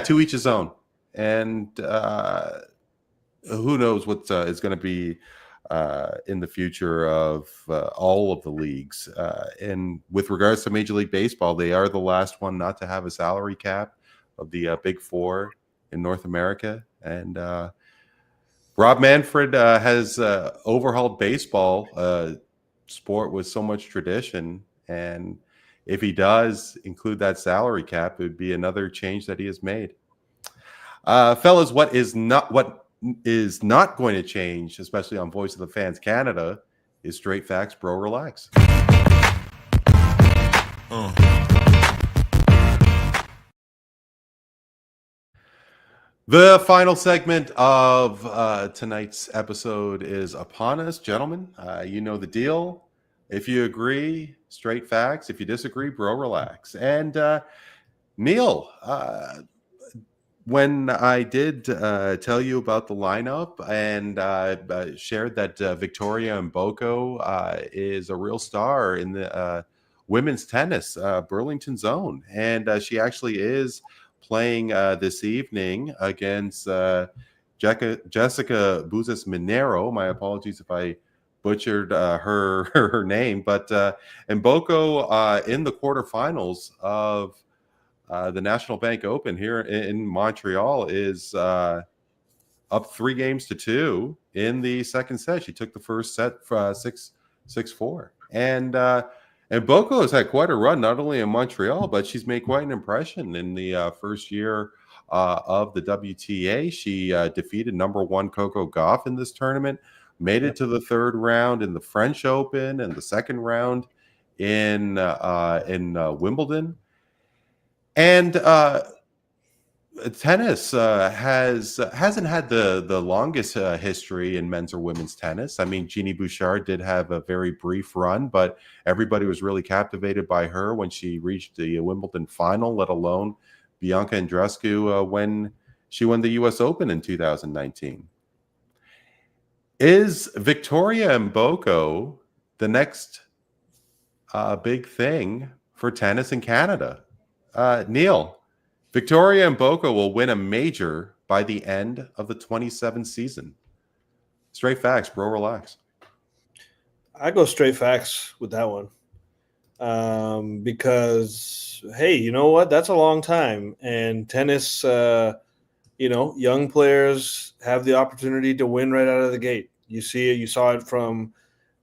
to each his own. And who knows what is going to be in the future of all of the leagues. And with regards to Major League Baseball, they are the last one not to have a salary cap of the Big Four in North America. And Rob Manfred has overhauled baseball, sport with so much tradition. And if he does include that salary cap, it would be another change that he has made. Fellas, what is not going to change, especially on Voice of the Fans Canada, is straight facts, bro. Relax. The final segment of tonight's episode is upon us, gentlemen. You know the deal. If you agree, straight facts. If you disagree, bro, relax. And Neel, when I did tell you about the lineup and shared that Victoria Mboko is a real star in the women's tennis, Burlington's own, and she actually is playing this evening against Jessica Buzas Minero. My apologies if I butchered her name, but Mboko in the quarterfinals of the National Bank Open here in Montreal is up 3-2 in the second set. She took the first set 6-4, and Mboko has had quite a run, not only in Montreal, but she's made quite an impression in the first year of the WTA. She defeated number 1 Coco Gauff in this tournament, made it to the third round in the French Open and the second round in Wimbledon. And tennis hasn't had the longest history in men's or women's tennis. I mean, Jeannie Bouchard did have a very brief run, but everybody was really captivated by her when she reached the Wimbledon final, let alone Bianca Andreescu when she won the U.S. Open in 2019. Is Victoria Mboko the next big thing for tennis in Canada? Neel, Victoria Mboko will win a major by the end of the 27 season. Straight facts, bro. Relax. I go straight facts with that one. Because, hey, you know what? That's a long time. And tennis, young players have the opportunity to win right out of the gate. You see it. You saw it from,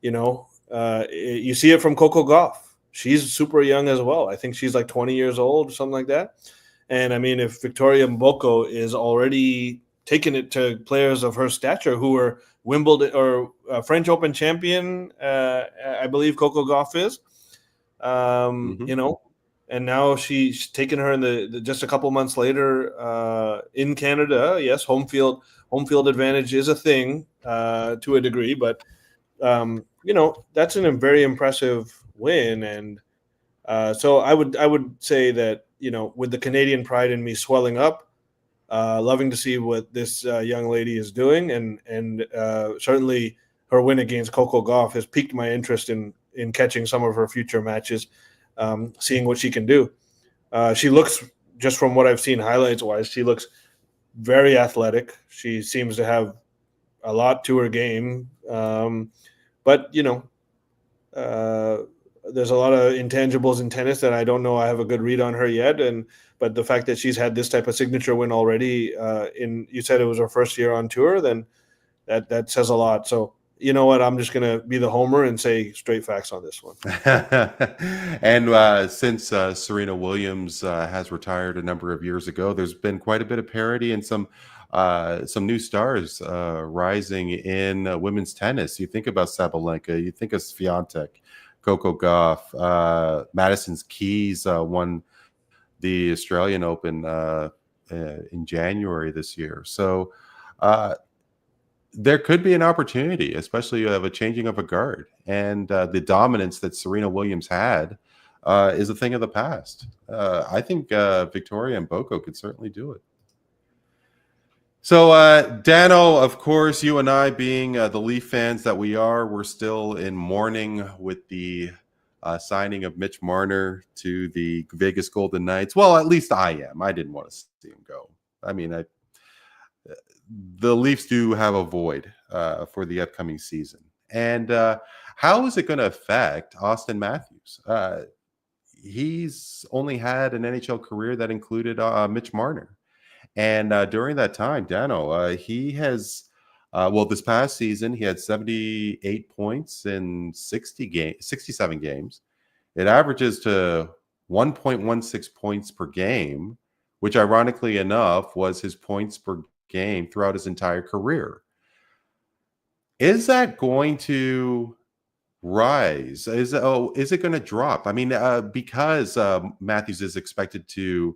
you see it from Coco Gauff. She's super young as well. I think she's like 20 years old, something like that. And I mean, if Victoria Mboko is already taking it to players of her stature who are Wimbledon or French Open champion, I believe Coco Gauff is, and now she's taken her in the just a couple months later in Canada. Yes, home field advantage is a thing to a degree, but that's a very impressive win. And so I would say that, with the Canadian pride in me swelling up, loving to see what this young lady is doing, and certainly her win against Coco Gauff has piqued my interest in catching some of her future matches, seeing what she can do. She looks, just from what I've seen highlights wise, she looks very athletic. She seems to have a lot to her game, but there's a lot of intangibles in tennis that I don't know. I have a good read on her yet, but the fact that she's had this type of signature win already, you said it was her first year on tour, then that says a lot. So you know what? I'm just going to be the homer and say straight facts on this one. And since Serena Williams has retired a number of years ago, there's been quite a bit of parity and some new stars rising in women's tennis. You think about Sabalenka, you think of Swiatek, Coco Gauff, Madison Keys won the Australian Open in January this year. So there could be an opportunity, especially you have a changing of a guard, and the dominance that Serena Williams had is a thing of the past. I think Victoria Mboko could certainly do it. So, Dano, of course, you and I being the Leaf fans that we are, we're still in mourning with the signing of Mitch Marner to the Vegas Golden Knights. Well, at least I am. I didn't want to see him go. I mean, the Leafs do have a void for the upcoming season. And how is it going to affect Austin Matthews? He's only had an NHL career that included Mitch Marner. And during that time, Dano, he has, this past season, he had 78 points in 67 games. It averages to 1.16 points per game, which ironically enough was his points per game throughout his entire career. Is that going to rise? Is it going to drop? I mean, because Matthews is expected to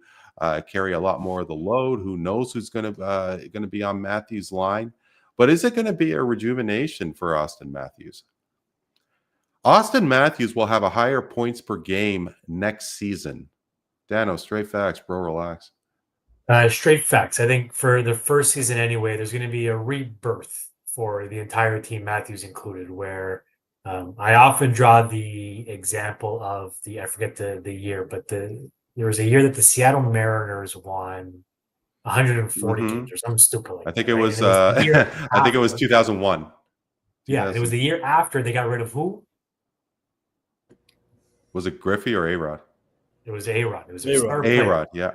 carry a lot more of the load. Who knows who's going to be on Matthews' line? But is it going to be a rejuvenation for Austin Matthews? Austin Matthews will have a higher points per game next season. Dano, straight facts, bro. Relax. Straight facts. I think for the first season anyway, there's going to be a rebirth for the entire team, Matthews included, where I often draw the example of I forget the year, but there was a year that the Seattle Mariners won 140 games or something stupid like that. I think it was I think it was 2001. Yeah, it was the year after they got rid of who? Was it Griffey or A-Rod? It was A-Rod. It was A-Rod, yeah.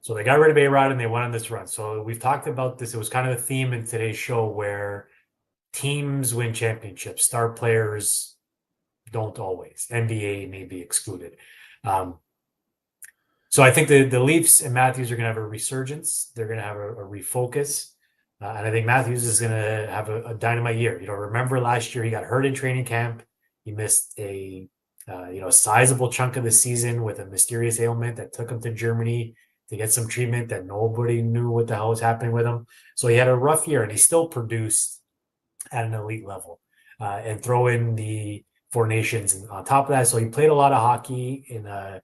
So they got rid of A-Rod and they went on this run. So we've talked about this. It was kind of a theme in today's show where teams win championships. Star players don't always. NBA may be excluded. So I think the Leafs and Matthews are going to have a resurgence. They're going to have a refocus. And I think Matthews is going to have a dynamite year. Remember last year he got hurt in training camp. He missed a sizable chunk of the season with a mysterious ailment that took him to Germany. to get some treatment that nobody knew what the hell was happening with him. So he had a rough year, and he still produced at an elite level. And throw in the Four Nations on top of that. So he played a lot of hockey in a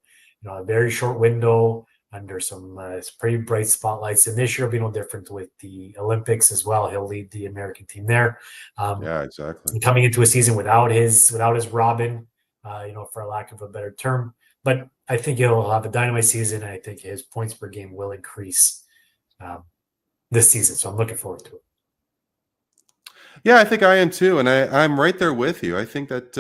very short window under some pretty bright spotlights. And this year will be no different with the Olympics as well. He'll lead the American team there. Yeah, exactly. And coming into a season without his Robin, for lack of a better term. But I think he'll have a dynamite season. And I think his points per game will increase this season. So I'm looking forward to it. Yeah, I think I am too, and I'm right there with you. I think that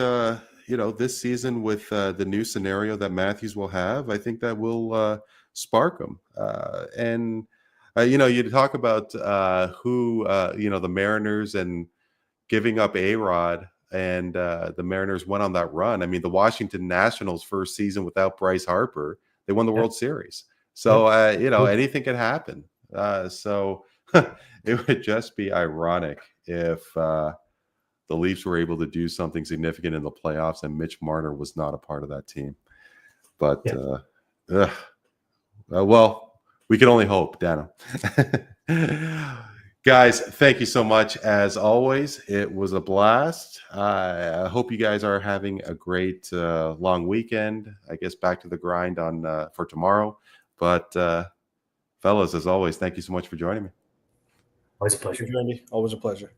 this season with the new scenario that Matthews will have, I think that will spark him. You talk about who the Mariners and giving up A-Rod, and the Mariners went on that run. I mean, the Washington Nationals' first season without Bryce Harper, they won the World Series. So anything can happen. So it would just be ironic if the Leafs were able to do something significant in the playoffs and Mitch Marner was not a part of that team. But, well, we can only hope, Dano. Guys, thank you so much. As always, it was a blast. I hope you guys are having a great long weekend. I guess back to the grind for tomorrow. But, fellas, as always, thank you so much for joining me. Always a pleasure. Andy. Always a pleasure.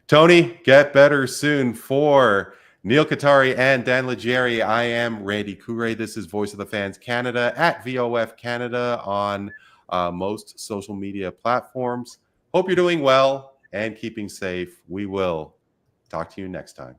Tony, get better soon. For Neel Katarey and Dan Leggieri, I am Randy Katarey. This is Voice of the Fans Canada at VOF Canada on most social media platforms. Hope you're doing well and keeping safe. We will talk to you next time.